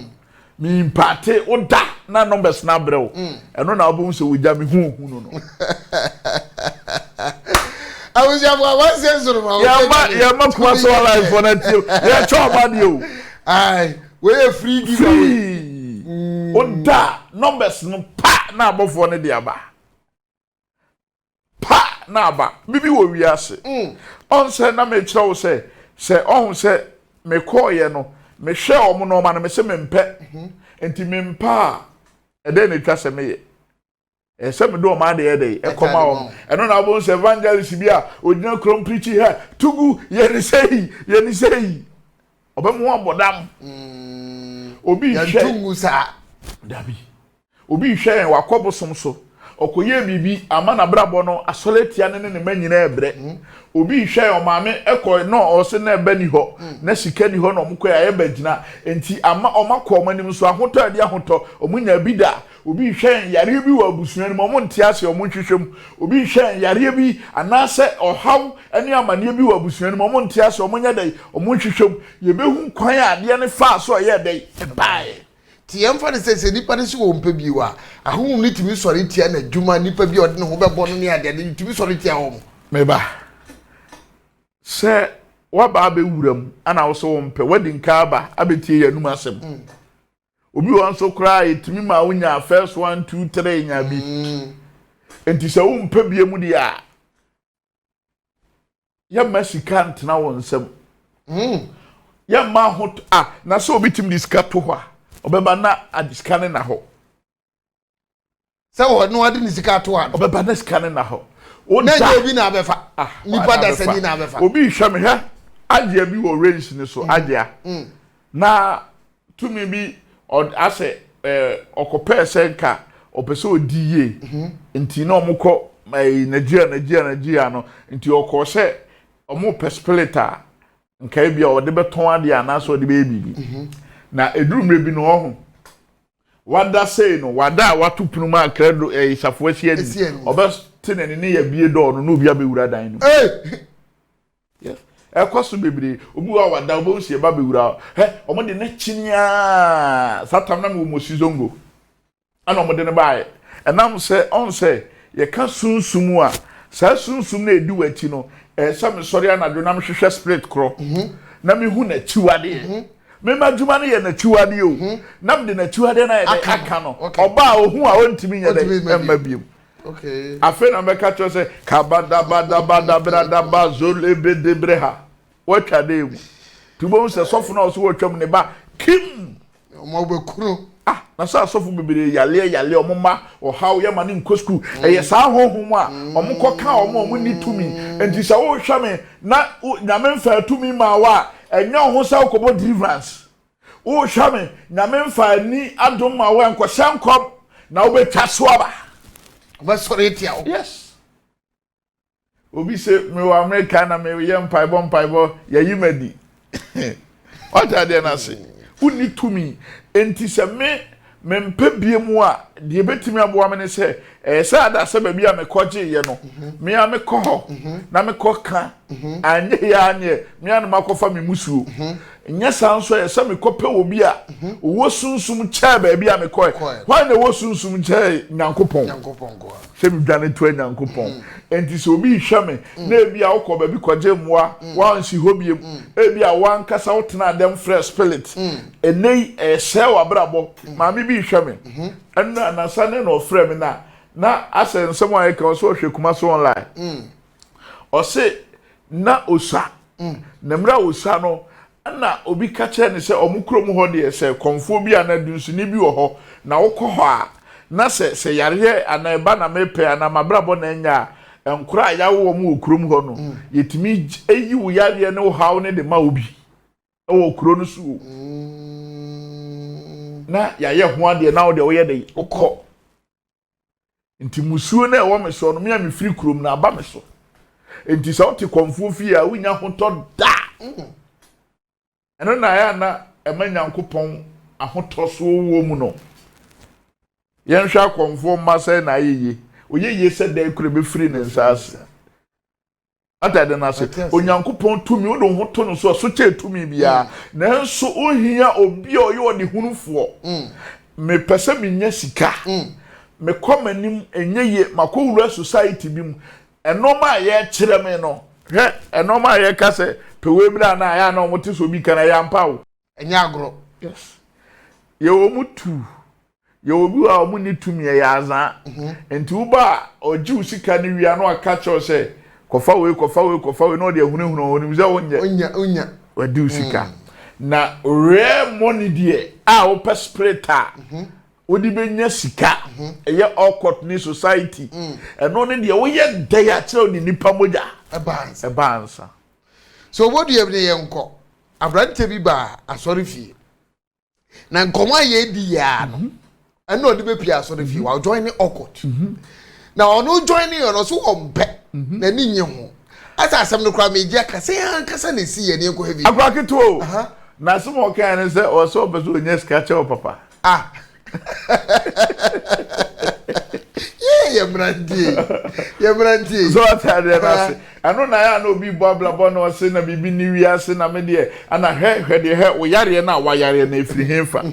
A: me impact oda na numbers na abrɛ wo eno na obo so woja me hu no
B: I was ya one sense of
A: ya ma Kumasi online for na tie ya cho ba de o
B: ai we free giveaway
A: oda numbers no pa na abofo ne de aba na aba bibi wo wiase on se na me kire wo se on se me koye no me hwe omo no ma na me se me mpe enti me mpa e de ne twa se me ye e se me do ma de ye de e koma o eno na bo se evangelist bi a odina krom preaching here tugu ye ni sei obemu abodam obi hwe
B: tungu sa
A: dabi obi hwe wakobosom so okoye bibi ama na brabo no asoletia ne manyina ebre obi hwe o maame ekọ no o se na eba ni ho na sika ni ho no omko ya eba gina enti ama omako omanim so ahoto ade ahoto omunya bida obi hwe yare bi wa abusuan mo monte ase o monhwehwem obi hwe yare bi anase ohaw ene amane bi wa abusuan mo monte ase o monya dai o monhwehwem ye behu kwan ade ne fa so ye dai bae
B: ti emfa ne se nipa ne se wo mpa bi wa ahum ni timi sori tia na djuma nipa bi ode ne ho bebo no ne ade ne timi sori tia ho
A: meba se waba be wuram ana wo so wo mpa wedding kaaba abetie yanum asem obi won so kra etimi ma wonya first 1 2 3 nya bi enti se wo mpa bie mu dia ya masika ntena won nsem ya ma ho na so obi tim diska to ho obeba na adiska ne na ho
B: se wo no ade ni sika to ha
A: obeba na sika ne na ho
B: na je obi na abefa nipa da sani na abefa
A: obi hwame ha agye bi wo range ne so agye na tumi bi ase okope senka opese odiye nti na omukọ Nigeria no nti okọ se omo pespleta nkai bia ode beton ade ana so ode be bibi na edurumre bi no ho wada sei no wada watu punuma kredo isafo asiani obes tenene ne ya bie do no obi abewura dan no yes ekoso bebre obi wa wada obo sie ba bewura omo de na chinia satam na mo mosizongo ana omo de ne bae enam se on se ye ka sunsumu a sa sunsum na edi wati no sam sori anado na mhwehwe spirit kro na me hu na chiwade me madjuma ne ye na chiwade o nam de na chiwade na ye de aka no oba ohu a ontimi nya de emma biem
B: okay
A: afen na meka cho se kabada bada bada brada bazole bedebreha watwa de mu tubo se sofo na so watwam ne ba kim
B: mo be kunu
A: na sa sofo bebere yale omoma ohaw ye mane nkosku eye sa honhom a omkoka omo ni tumi enti sa wo hwame na nyame mfa tumi ma wa enya ho sa okobo deliverance wo hwame nyame mfa ni adom ma wa nkoshankom na wo betwa so aba
B: ba sori tia o
A: yes obi se me wa America na me ye mpaibo ye yimadi what are they na say uni tumi enti se me mpe biemu a de betimi aboa me ne se se ada se ba bia me koje ye no me a me ko na me ko ka anye ya anye me an makofa me musuo nya sanso ye se me kope obi a wo sunsum cha ba bia me ko why na wo sunsum cha nyankopon
B: ko
A: se me dwane to nyankopon enti se obi hwame na ebia wo ko ba bi koje moa wa nsi hobiem ebia wan kasa wotena dem fresh spirit enei se wa brabo ma me bi hwame enna na sane no frame na asensem wa ka so hwekuma so online o se na osa na mra osa no na obi ka che ne se omukrom ho de se konfo bi anadu nsu ni bi wo ho na wokọ ho a na se yare anaba na mepe ana mabrabo na nya enkura ya wo mu okrom ho no yetimi eyi wo yare ne wo hawo ne de ma obi wo okro no su na ya ye ho ade na wo de wo ye de okọ nti musuo na wo me so no me amfiri krom na aba me so nti sa wote konfo fi a wonya ho to da eno na ya na emanyankopon ahoto so wo mu no yen hwa konfo masa na yeye oyeye se da ekure be free ne nsase atade na se onyankopon tumi wo do ho to no so che tumi bia na nso ohia obi oye odi hunufo me pese me nya sika me komanim enyeye makowura society bi mu enoma ye kire me no he enoma ye ka se pewe bra na ya na omote so bi kana ya mpawo
B: enya agro
A: yes ye wo mutu ye obi a omu ni tumi ye azan enti wo ba oji sika ni wi ano aka cho se kofa we no de ahunahuna oni ze
B: onya
A: wadi sika na rare money die a wo pespreta wodi benya sika eye okot ni society eno ne de wo ye dey a kire ni nipa moja ebansa
B: so what do you have dey enko abrante bi ba asori fie na nkomo aye di ya no eno de be pia asori fie wa join ni okot na ono join ni ono so ompe na ni nye ho asa asem no kra meji akase ankasa na si ye ni enko heavy
A: akwaketo na sumo kan ne se o so be so nya ska che o papa
B: yeah brandy
A: so atade na se ano na ya na obi bobla bo na se na bibi ni wi ase na me de ana hwede wo yare na wa yare na efiri hemfa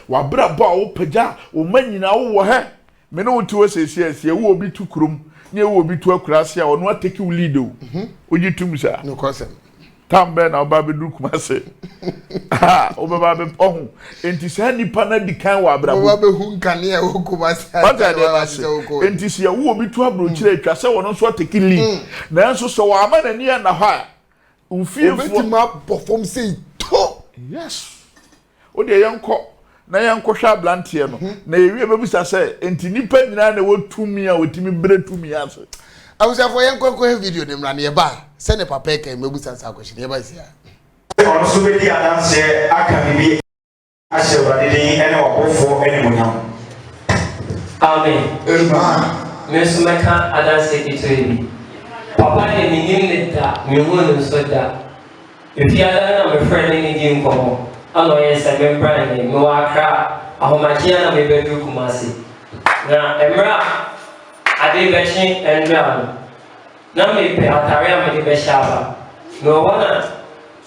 A: wa bra bo wo pagya wo manyina wo he me no tuo sesi wo obi tu krom nye wo obi tu akurase a ono ateki wo lead o oji tum sa
B: no kwasem
A: tambe na oba be dukuma se oba be ohun enti sa nipa na dikan wa abra
B: oba be hu nkane e okuma sa
A: enti se wo obi tu abro kire atwa se wono so ateki lead na enso so wa ama na ni na ha ufiefo
B: obetima perform say to
A: yes o de yanko na yankwohwa blantie no na ewie bebusa se enti nipa nyina na wotumi a wotimi bretumi ase
B: awusafo yankwo video ne mra ne ye ba se ne papa kan mebusa sa akwohye ne ba sia
E: ono so be di adanse aka bibi ahye urade din ene wakofo ene munyam
F: amen mesu meka adanse kitrebi papa ne minim ne da mehu no so da efi adana na me friend ne di nkomo ano yes I remember me no akra ahomagia na me bedu kumasi na emra ade bechi endra na me pe atare me de beshaba no wana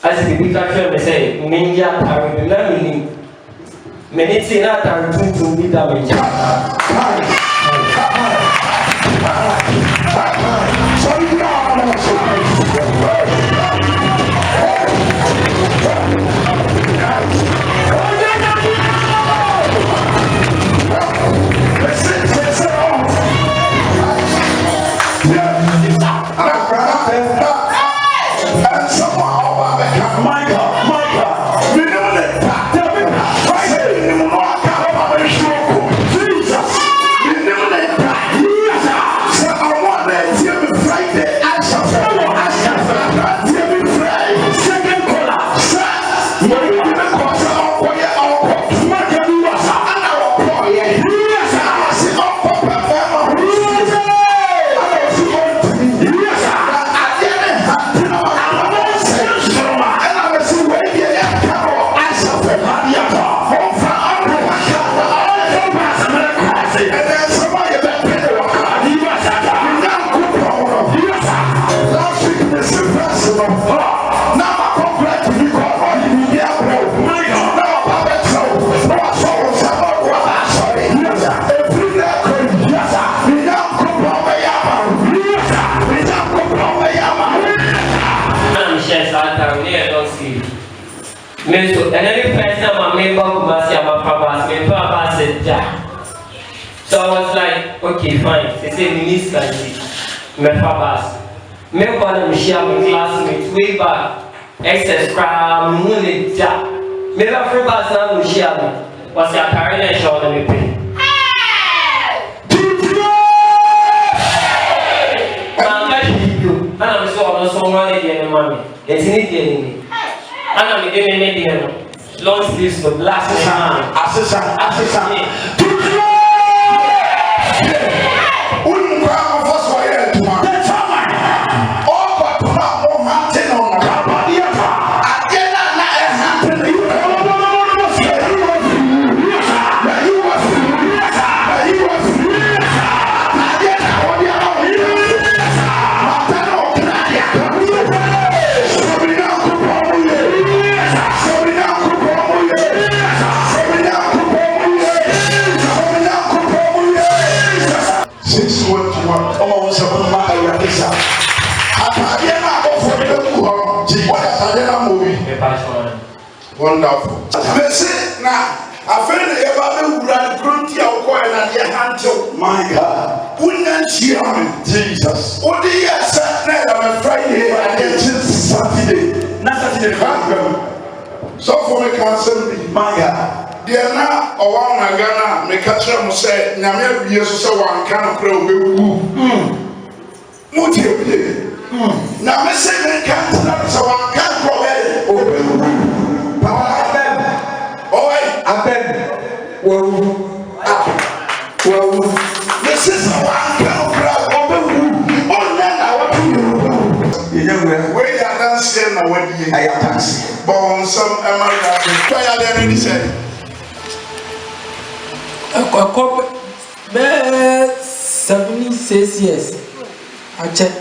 F: asi bibi ka tell me say ninja atare na me ni na atare tuntum bi da me ja so and every person my member Kumasi and my papa me papa said ja so I was like okay fine they say minister my papa me papa me share my classmates way back excess crime money ja me la free pass na me share was ya parent show na me pay ana me so on so one dey na mami etini dey ni ana me dey me dey no long sleeves for last time assistant
C: wonderful. Now, I feel the ever
A: My God. Jesus. What do you say? I'm Friday and it's Saturday. Not Saturday. So for me, cancel my God. Dear now, or one I gonna make a term say, Namia, you so one can grow. Now, I say, can't so one can't grow. Well, this is one kind of crowd. Oh, then I want to you know, where you are dancing now, when you are dancing. Born some American, try again, he said.
G: A couple, 76 years. I check.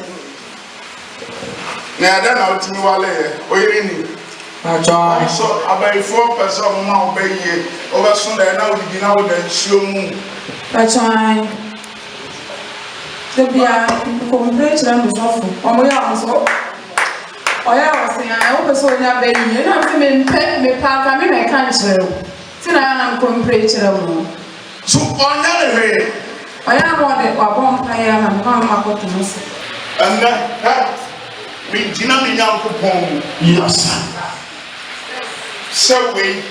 A: Now, I don't know to me while you're so about 4% now, baby. Over Sunday, now we now the show.
G: That's why the beer complete them is awful. Oh, yeah, so. Oh, yeah, I was saying, I hope so. Yeah, baby, you know, to me, pet me, park, I mean, I can't show. Till I am complete them.
A: So, on the other way,
G: I am on it, or bomb, I am, and how am I going to miss it?
A: And that we didn't know to yes. So we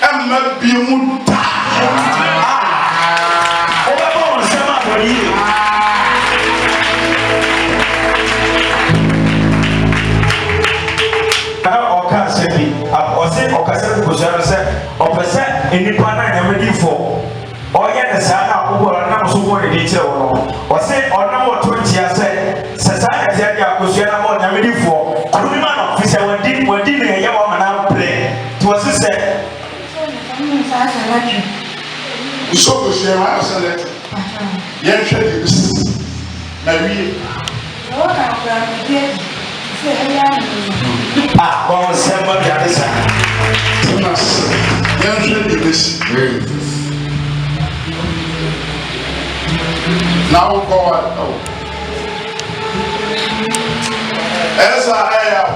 A: am be muta. So we share my select. Yes, Marie. Bon, c'est moi qui a ça. Now go on. As I am,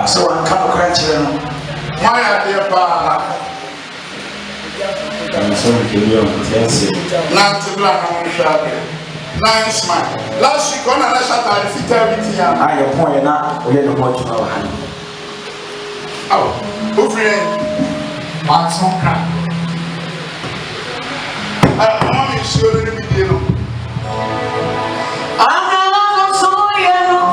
A: so I'm coming crunching. My idea, I'm sorry to you. Not to black and shabby. Nice man. Last week, when I shot, I fit everything. I appoint now. We had a watch our hand. Oh, who friend? One song. I'm not sure to be there. I'm not so yellow.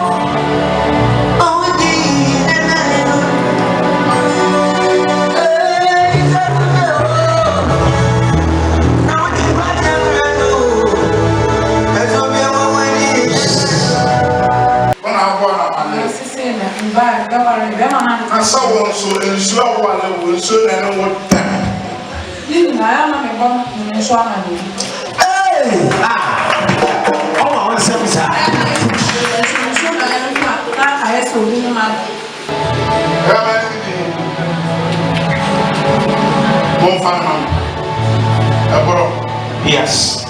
A: I saw one so and slow one so and what time. I am going to show me. Hey! Oh, I want to say, I saw you, man. Yes.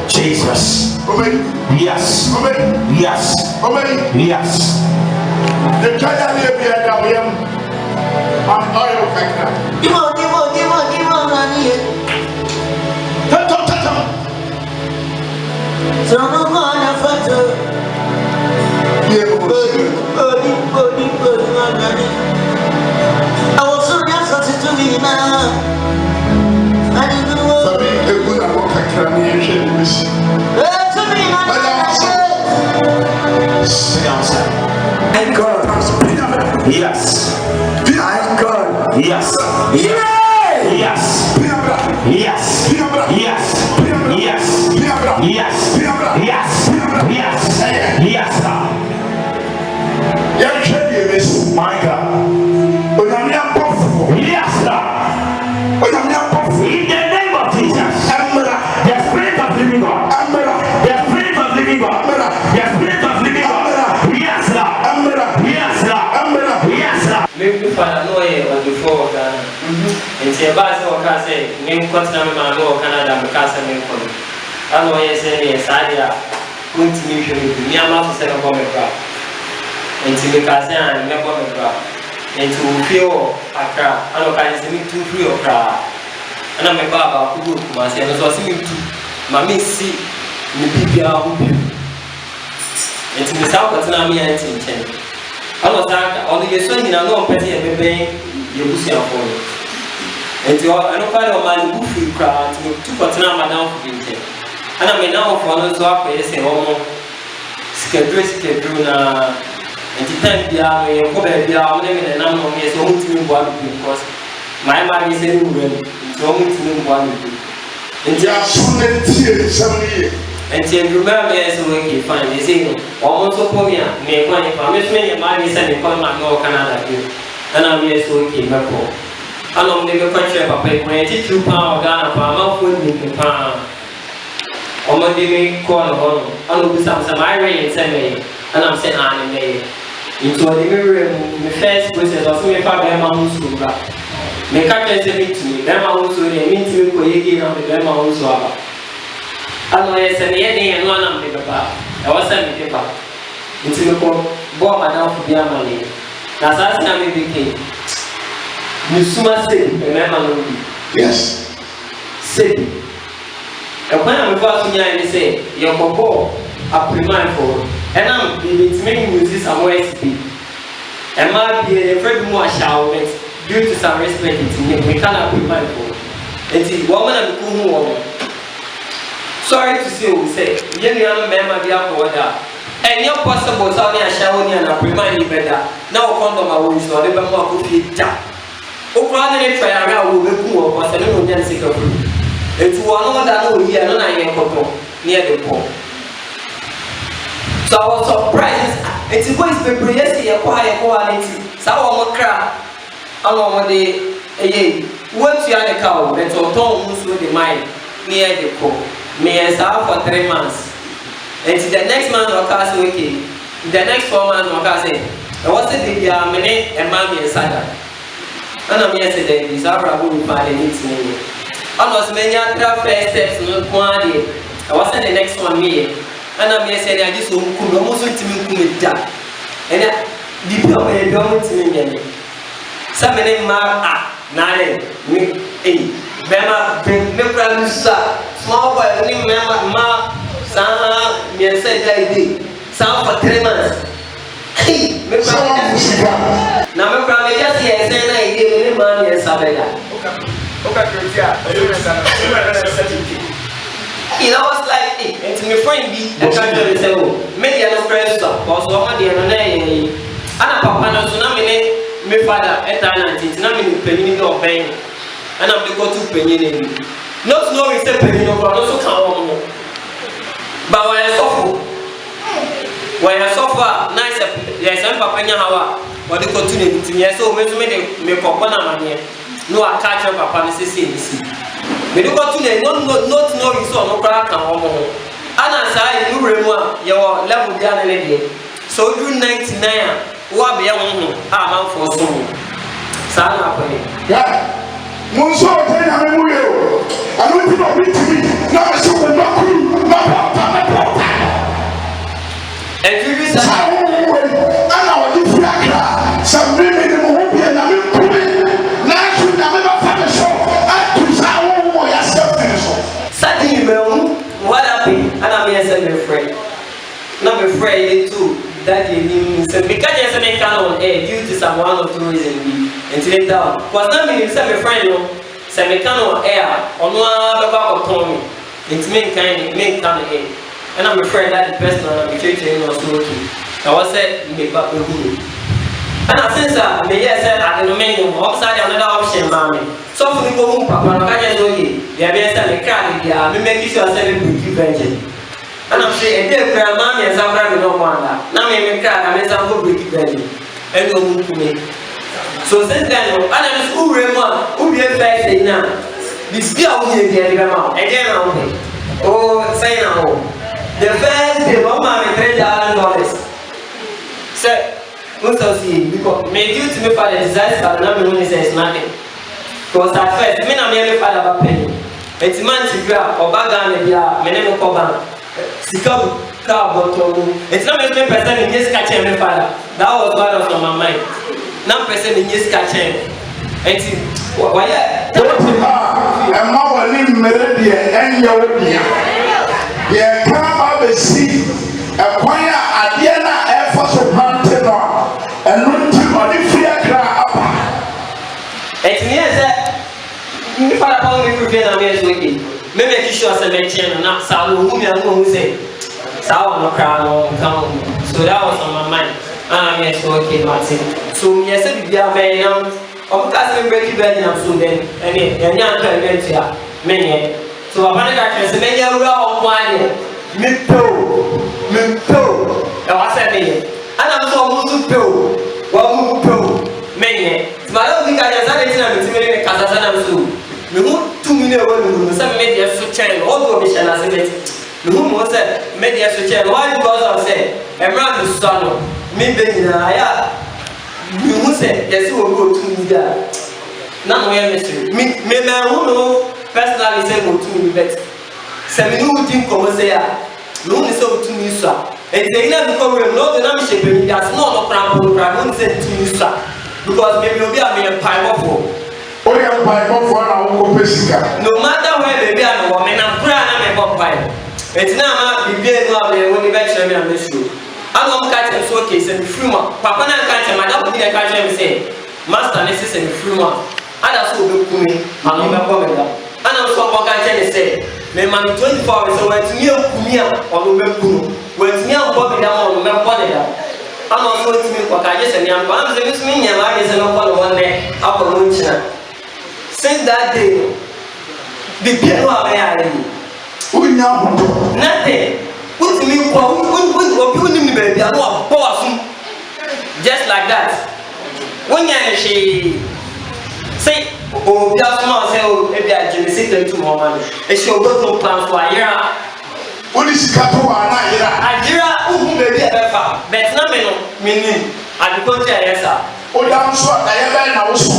A: Jesus. Yes. Yes. Yes. The child here be at William. I'm oil factor. Give on. So no man factor. I was so young to me now. I didn't know. Sabi egu na wo kakra na ye hwe ni bisi. To me na. And God. Yes. And God. Yes. Yes. Yes. Yes. Yes. Yes. Yes. Yes. Yes. Yes. My God. Onyame apofo.
F: go Ghana. And say about so can say name continent man go Canada because I name for me. I know you say yes I dia going to meet you me am to say go me bra. And to because I never go me bra. And to feel Accra I know can say me to free Accra. And I'm a baba who go to say so see me too. Mami see me bibia who be. And to me south continent me and tin. I was like, on the son, you know, petty and baby, you will see a phone. And you are no part of my goofy crowd to continue madame for winter. And I may now for us up, I say, oh, schedule, and the time the army, and go back the army, and I'm on his own to one because my mind is anywhere, it's only to one. And you are so many years. And you remember as we find this thing, almost so for me, may one if I miss many money sending for my no Canada here. And I'm here so keep my call. I don't make a question of paper, when I teach you pound, Ghana, pound, food, making pound. Or Monday, call a home. I will do some Irish and send me, and I'm saying, I'm made. Into a mirror, the first process of me, Papa, school back. Make a question to me, then I also mean to go again on the Bema also. I know yes, and yet they are not the papa. I was sent me paper. Into the bomb enough to be a money. Now, that's not me became. You must say, remember,
C: Yes.
F: say. And when I'm about to say, your papa, a prime for, and I'm making music somewhere to be. And might be a very more shower due to some respect to me. We cannot prime for. And see, woman and cool woman. Sorry to say, we say, you know, member be up for that. And your possible Saudi and Shawni and a remind you better. Now, condom I will show the more could be tap. Oh, rather than try around with the poor was a little dancing of you. It's one more than no year, no, I am near the poor. So I was surprised. It's always the brilliant, a quiet quality. So I want to cry. I want the once you are the cow, that's all tones with the mind near the poor. May I serve for 3 months. And the next month, or cast wiki. The next 4 months, or cast it. I was a baby, a minute, and mammy and Sada. And I'm yesterday, this hour I wouldn't find a meeting. I was many other first steps, not one day. I was at the next one me. And I'm yesterday, I just almost went to me with that. And I did not be able to me. Some name Mark, Nine, me, Bema, me, small boy, remember, Ma, Sama, me said that day. Some for 3 months. Hey, now, my brother, just here, saying I gave me money and Sabella. You know, what's like, and to my friend, be a country, say, oh, maybe I don't press up, because one day, and a papa, no tsunami, my father, at 19, tsunami, penny of pain, and I'm the go to penny. Not knowing the penny of also come on. But when I suffer, nice, yes, I'm Papa Hawa, or the continue to me, so me Papa money. No, I catch up Papa, Mrs. Me do go to not knowing so no crack and home. And as I do remember your level the other day. So do 99, what be a woman, I'm for soon. Sana,
A: yeah. Monso, I don't know me. Now I show the knock.
F: And you say,
A: I know you flag. Some women who be an amazing. Now you never find a show. I do sound yourself.
F: Suddenly, what happened? And I'm here saying, afraid. Not afraid too. That you need because there's an account on air due to some one or two reasons. And today, down. Because now, me, a friend. Semicano air on one about Tommy. It's main kind of air. And I'm afraid that the person I'm teaching was working. I was said, you make back the good. And I since I may say, I don't know, upside another option, mammy. So for the go, Papa, I can't do it. They are being sent a card, they are making sure I said, we keep venture. And I'm saying, dear grandmammy and some rabbit no wonder. Now, me make card, I may some good wicked venture. And no move to me. So since then, I'm school remote, who be a first day now. This girl will be the amount. Again, oh, say now. The first day, $1,000,000. Say, Most of see because may due to me for the disaster, now me only says nothing. Because at first, me na me father about penny. It's man to grab or bag and me name ko ban. Sikabu car bottom. It's not me person in this catch me father. That was what was on my mind. Now person in this catch him. It's why
A: and my one melody and your dear. Yeah, come up and see a choir at the end of the mountain and not to only fear crap.
F: It's near that. Me father called me prepare na me weekend. Me make sure say me chain na salu who me who say. Salu no crown no come. So that was on my mind. And I'm so okay, Martin. So me say be a man. I'm casting break bed and so then. And you are trying to here. Me. So I want to say me you raw one. Me to. I was saying. And I'm so much to. Wa to. Me. My love we can just say me casa sana msu. Me who 2 minutes ago me say media so chain all go mission as it. Me who mo say media so chain why because I say emra do so me be na ya. Me who say yes we go 2 minutes. Na no hear me me who no personally say go 2 minutes. Say me who think come say ya. Me who say 2 minutes so. E dey na because we no dey na me shape me that's no program no say 2 minutes so. Because maybe you'll be a mere pipe for.
A: Oh, yeah, pipe for our own Pesica.
F: No matter where baby I'm a woman, I'm crying about pipe. It's now be being when you venture me on this shoe. I don't catch him so case and fruma. Papa and catch him, I don't need a catch him say, Master, this is a fruma. And that's what look to me. I'm not coming up. And I'm so what I can say. My man 24 hours away to me, Kumia or Lubeku. When me and Bobby down on the body. I'm not going to make what I just said. I'm going to miss me. I'm going to one day up on Winchester. Since that day, the people are there.
A: We know
F: nothing. Put me who baby. I know a boss. Just like that. When she say, oh, just small say, oh, maybe I just sit there tomorrow. And she'll go to plans for a year.
A: What is Katua?
F: Nigeria, who may be a better, but not meaning agriculture, yes, sir.
A: Oh, I'm sure I have also.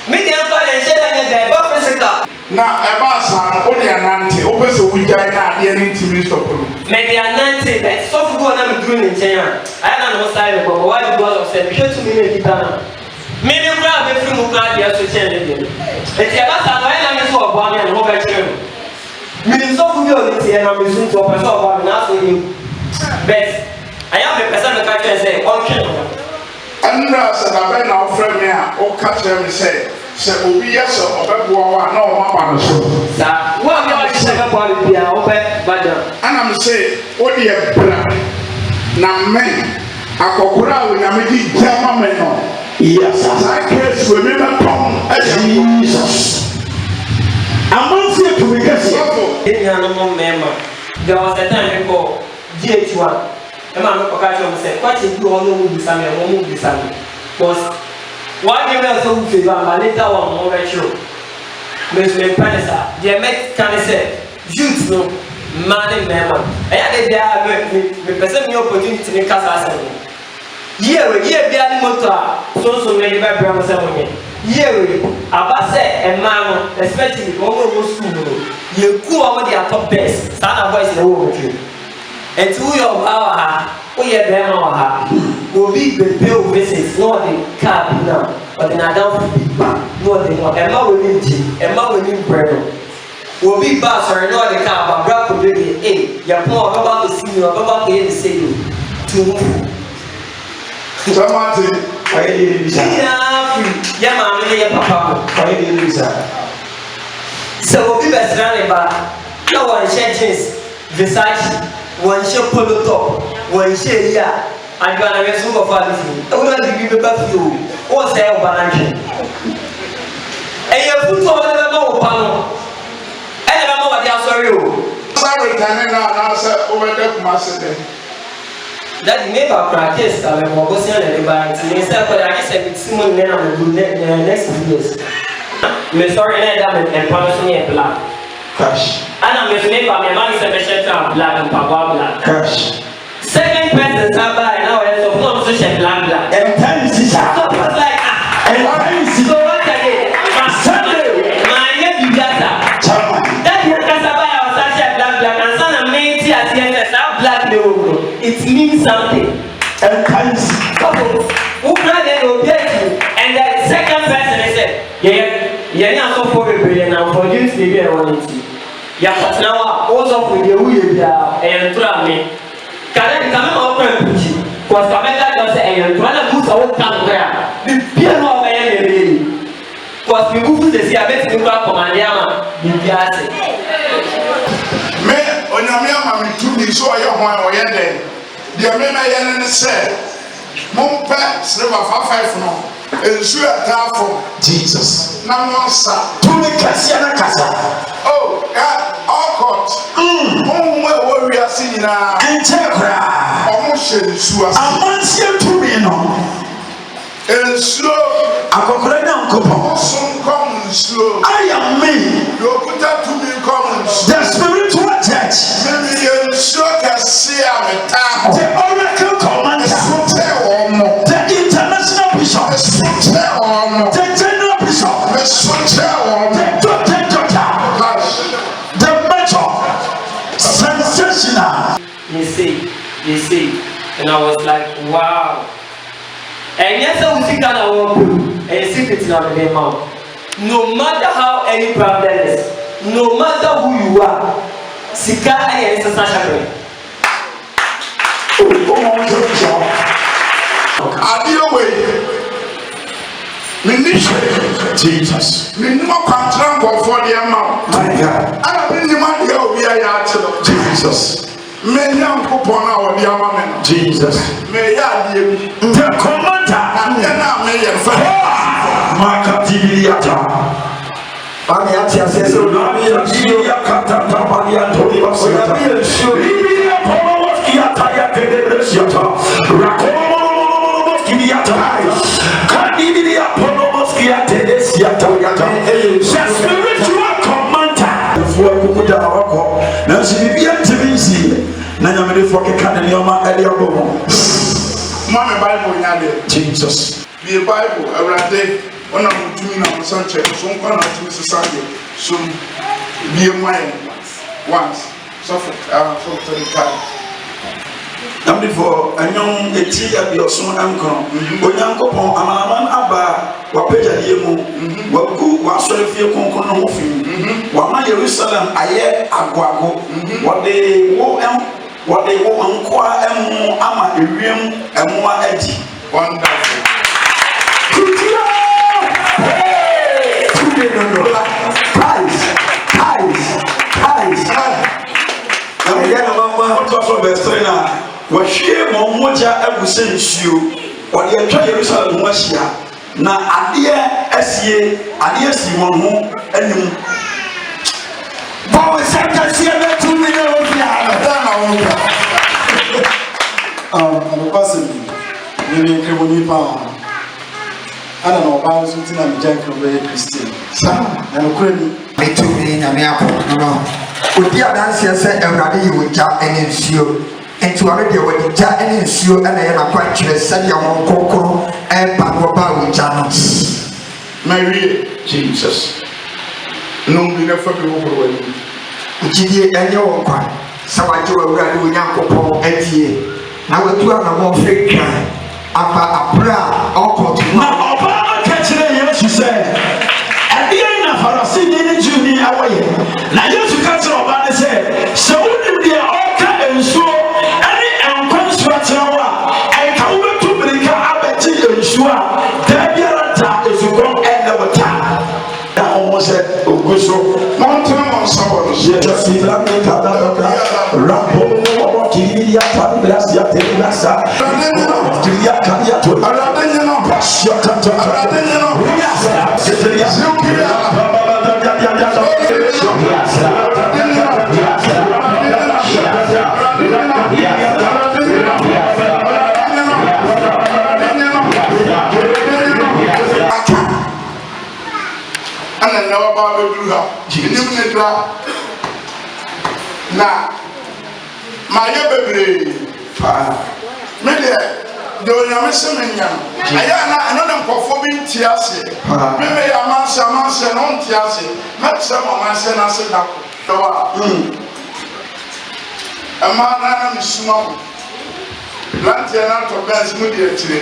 F: Medium and share the Buffalo.
A: Now, a bass, only an auntie, always a week, I not the intimate of
F: maybe an auntie, but so good I'm doing in China. I don't know style, but why because of said, we should to me, maybe grab a few more gladiators to change it. It's a last time I saw a bomb and over here. Meaning so good and I'm listening to a person about asking you. But I am a person that can say, okay.
A: And said, I bet our friend here, or catch him and say, oh, yes, or no, my show.
F: What are you saying about it?
A: And I'm saying, what do you have? Now, men, I go around with a meeting, German. Yes, I guess we remember Jesus. I'm not here to make us
F: there was a time before GH1. A man of Occasion said, what if you all know who Sammy and who be Sammy? Because why give us so good, but later on, more retro. Mr. Panessa, the Mexican said, youth no man and member. I had a person your opportunity to make us. Year, be a motor, so many by Brown 7. Year, Abase and Mama, especially over school, you cool over their top best, stand voice in the world. And to your power, we have them will be the bill visits, not the car now, but in a down no, Emma will need Emma will need bread. Will be bus or not the car, but Brad will be a you're more about to see you, about to say you to
A: Somebody, I did
F: so we'll be best running back. No one changes Versace, one share polo top, one share here. I'm gonna get super fun. I wouldn't give you back to you. What's the banana? And your foot over the low panel. And I don't know what you're sorry.
A: Sorry, can I now answer over the master?
F: That neighbor practice and I'm going to say that instead of I said with Simon then I'm going to next years. I'm sorry and promise me a black cash. And I'm with neighbor, my man is a special black and papa black cash. Second person, Saba, and now I have no social black. something.
H: And times.
F: Who planted your death? And the second person is said, yeah, so for a billion and for you to be a one. Yeah, but now also with the way and try me. Can I come out and put you? Because America does say, and try to put our tongue there. The piano of a because we move to the sea, I bet you come from Maniama.
A: Me, on your mammy, to me, so I am one or yet. The American said, Mom Pat, Silver 5 no, and sure at for Jesus. Now, sir, to me, Cassiana Casa. Oh, all court. Where we are seeing now, and Chakra, almost sure. A month to me, no. And slow, I go right now, some common slow. I am me. You put that to me common. The spiritual church. Maybe you shock a see a time. The oracle commander. The international bishop. The general bishop. The doctor. The major. Sensational.
F: You see, and I was like, wow. And yes, I will see that I won't put and see it in our mouth. No matter how any problem is, no matter who you are, Sika and Sasha.
A: Jesus. We no control for the amount. My God. I don't think we are Jesus. May young coupon our dear woman. Jesus. May I be the commander and then I may have Macativiata. Amiatia says, Lamia Cata, Tapalia, Toliva, Libia, Poloskiata, Kedesiata, Rakomoskiata, Cadidia, Poloskiata, spiritual commander. For Kukuda, now she be Nanya me for ke kan ni o ma e de obo Mama Bible nya de Jesus be Bible awrade ona mutumi na mo sanche so nko na mutumi se sande so be my once so for the time am for anyon eti abioso ankon onyankopon amanaman aba wa pejade mu wa ku wa sore fie konkon no fi wa ma Jerusalem aye agwago wa de wo what they want to ama ewiem emwa adi wonderful guys na me ya mama to so best na wa hwie mo moja abuse nsuo wa de atwa Jerusalem ho ahia na ade asie si won ho anim bawo sakasie betu mi na ofia
I: I'm passing. Maybe Cremoni Power. I don't know about something I'm very Christian. I'm a cream.
D: Me too, me and me apple. No. Would you dance yourself and ready you would jump and ensure? And to already when you jump and ensure, and I am a quite send your own cocoa and Papa with channels.
A: Mary, Jesus. No, we never be over.
D: Giddy and your one. So I do a brand new young couple at ye. Now we do a more fake crime. Apa bra or
H: now Obama catching it, she said. At the end of her singing Junior away. Now you should catch Obama said, so wouldn't be all cut and show any unconstruction and come to bring her up at you and sure that your attack is wrong and never time. That almost said, oh, good so. Mountain on someone, just see that Rambo. Kiria Gracia Terasa, Kiria Karia to Aradeno, Shakata, Aradeno,
A: and now about the now. My baby, me there, the only Messiah. I know them performing tears. Maybe a man, non tears. Met some of my son, I said, a man, I'm small. Plantia na to best mu di etire.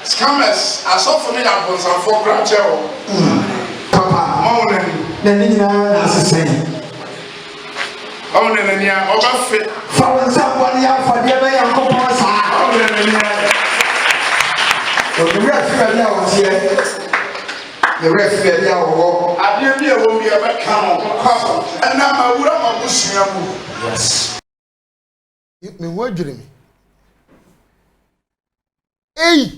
A: Scammers asofo ni abonsafo kranche o.
D: Papa,
A: Mauna
D: na ni na asese.
A: Mauna ni a obafe.
D: Fa wonsa boni ya fa de be ya nkopon sa.
A: Mauna ni a.
D: O de ref ya ya o tie. The ref ya ya o.
A: Ade bi e wo bi e be kan o kwaso. Na ma wura ma busua mu.
B: Yes. Me wo adwire me. Hey.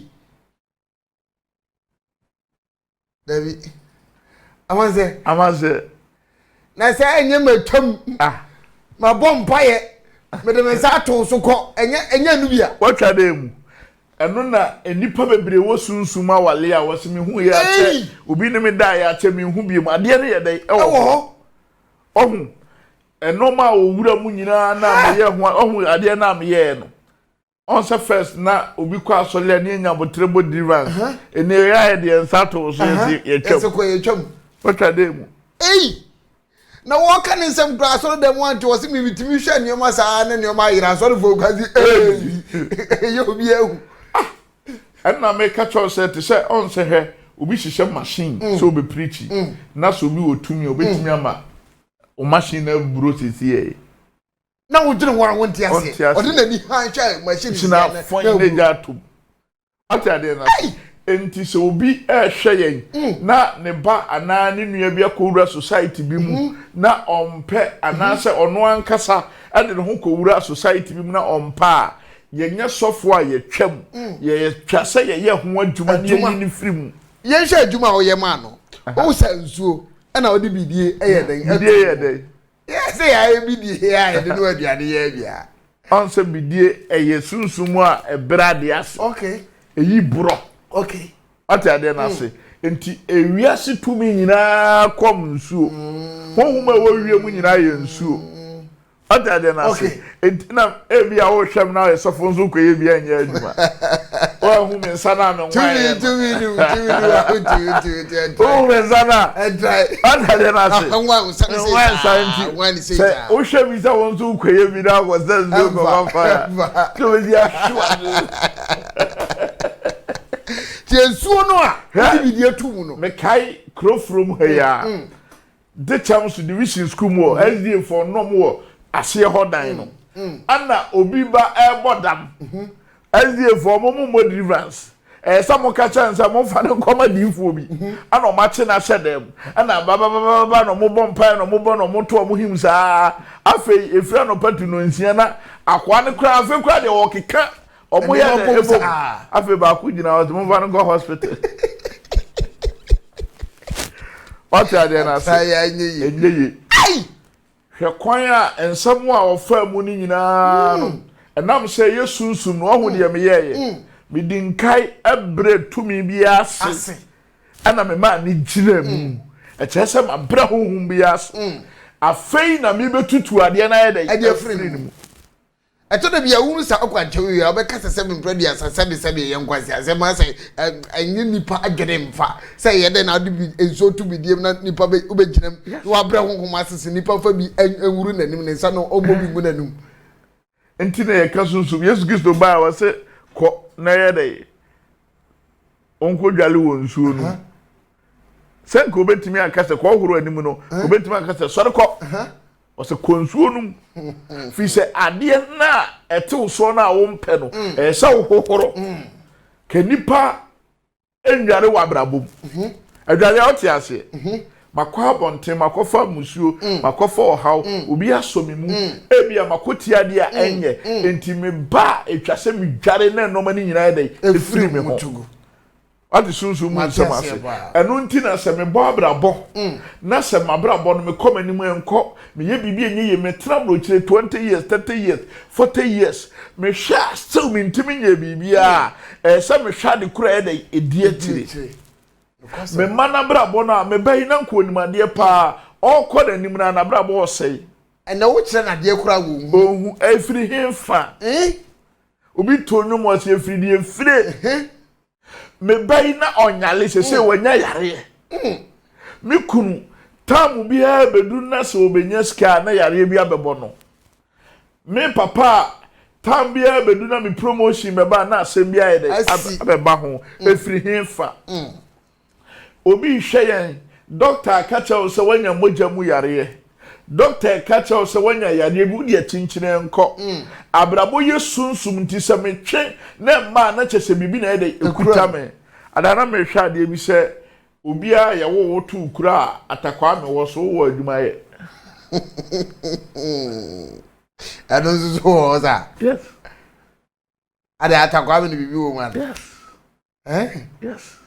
B: David. Amaze. Na say enye matwam. Ma bom paye. Me de me sa to so ko enye nu bia.
A: Watwa dey mu. Eno na enipa bebre wo sunsum awale a wose me hu ye ache. Obi ne me da ya ache me hu biem. Ade ne ye dey ewo ho. Ohun. Eno ma owura mu nyina na me ye ho. Ohun ade na me ye no. On se first na obi kwa asole ne nya botrebo deliverance. Ene ya ye de nsato so ye twam.
B: Eso ko ye twam.
A: Watwa dey mu.
B: Hey. Na wo kan nsem kra so dem wan to se mi bitimi hwe nioma saa ne nioma yira so fo kwazi yo bi ehu.
A: And na make catch us say to say on say he obi hihye machine so be preach na so bi otumi obetumi ama o machine na buro sisi e
B: na wo dwene won won tiase o de na ni han hwe machine
A: na fon ne ja to ata de na enti so obi hwe yen na ne ba ana ne nua bi akowura society bi mu na ompe ana se ono ankasa ade ne ho kowura society bi mu na ompa yenye sofo a ye twam ye twase ye ho adwuma ne ni firim
B: ye hwe adwuma o ye ma no o sa nsuo na o de bidie ye den
A: bidie ye den
B: yes ya bidie ya de no aduane ye bia
A: on se bidie ye sunsumu a ebrade ase
B: okay
A: eyi buro
B: okay
A: ate ade na se enti ewiase tumi nyina kom nsuo honhuma wo wiem nyina ye nsuo ate de na se entina ebi a wo hwem na esofo nso ko ebi anya adwuma o hu me sana me nwa
B: tumi
A: o me sana ate de na se
B: nwa
A: se o hwem isa won nso ko ebi na ko se nso ko vafa to bi ashwa
B: ti nsuo no a ti bi etu mu no
A: me kai krofrom ha ya de chams division school mo SDA for no mo ase hodan no ana obi ba ebodam SDA for mo deliverance some catcher and some fan come difu obi ana o ma che na hyedem ana baba no mo bompa no mo bo no mo to mo him saa afei efira no patu no nsia na akwa ne kra afei kra de wo keka omo ya na ebo afei ba ku gina o mo van go hospital what are they na say enye hwe kwan a ensam a ofa mu ni nyina no enam say yesunsum no ohu de me yeye me dinkai ebre tumi bi ase ana me ma ni gina mu e chese ma bra hohum bi ase afei na me betutu ade na ye de afiri ni mu
B: eto de bia wu sa akwanchewe ya obeka sese mpre asase ye nkwasi asema say enye nipa agede mfa say ye de na de bi enso tu bi diem na nipa be obeginem wa bra honhom asese nipa fa bi enwuru nanim ne nsa no omo bi mu nanum
A: enti na ye kasunsu Yesu Kristo ba wa se ko na ye de onko dwale won nsuo no se ko betimi akase ko horo anim no ko betimi akase sore ko o se konsuo num fi se ade na etew so na wo mpe no e se wo hohoro ke nipa enware wa brabom adware o ti ase makwa bonte makofa musuo makofa ohaw obi asomi mu ebia makoti ade a enye enti me ba etwase me dware na no mani nyina dey efiri me ho adi sunsun mu nsamase enu nti na se me bo abrabo na se mabrabo no me koma ni mu enko me ye bibi enye ye me trablo chire 20 years 30 years 40 years me sha still me ntimi nye bibi a se me hwa de kura e dey edi atire me mana brabo no me bayi na nko nimade pa okọ da nim na brabo osei
B: ena wo kire na de kura wo
A: ohu afiri hemfa obi tonyo mo se afiri de afire me bayi na onyale sese wanya yare me kunu tamu bia bedu na se obenya ska na yare bia bebo no me papa tambia bedu na me promotion me ba na asem bia ye de abeba ho efiri hinfa obi hwe doctor kacha o se wanya moja mu yare doctor kacha o se wanya yare bu dia chinchine nko abrabo ye sunsum nti se me twe na ma na chese bibi na ye de ekuta me adana me hwa ade bi se obi a ye wo wotu kura atakwa me wo so wo adwuma ye
B: I don't know that.
A: Yes.
B: I atakwa me bibi wo man.
A: Yes. Yes.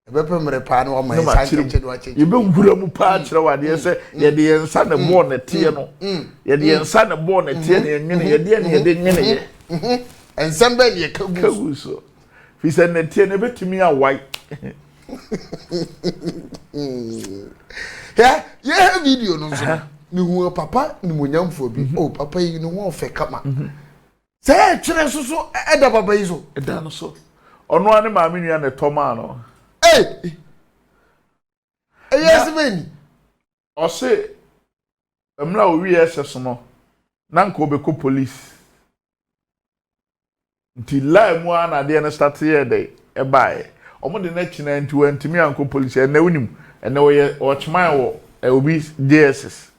B: Ebe mere pa no ma sanche do ache.
A: You be ngura mu pa kire wade se ye de yensa na bo na tie no. Ye de yensa na bo na tie na yenwene ye de nyene ye.
B: Ensemble ye kagu
A: so. Fi se na tie na betumi awai.
B: Yeah, video no so. Ni hu papa ni monyamfo bi. Oh papa yi ni won fe kama. Say kire so eda papa yi so.
A: Eda no so. Ono ane ma me nua ne toma no.
B: Hey! Yes, man.
A: O se emla o wi no. Na nko obeko police. Nti lie mu ana de na start here dey e bae. Omo de na china nti wantimi anko police e na unim e na wo chman wo obi JSS.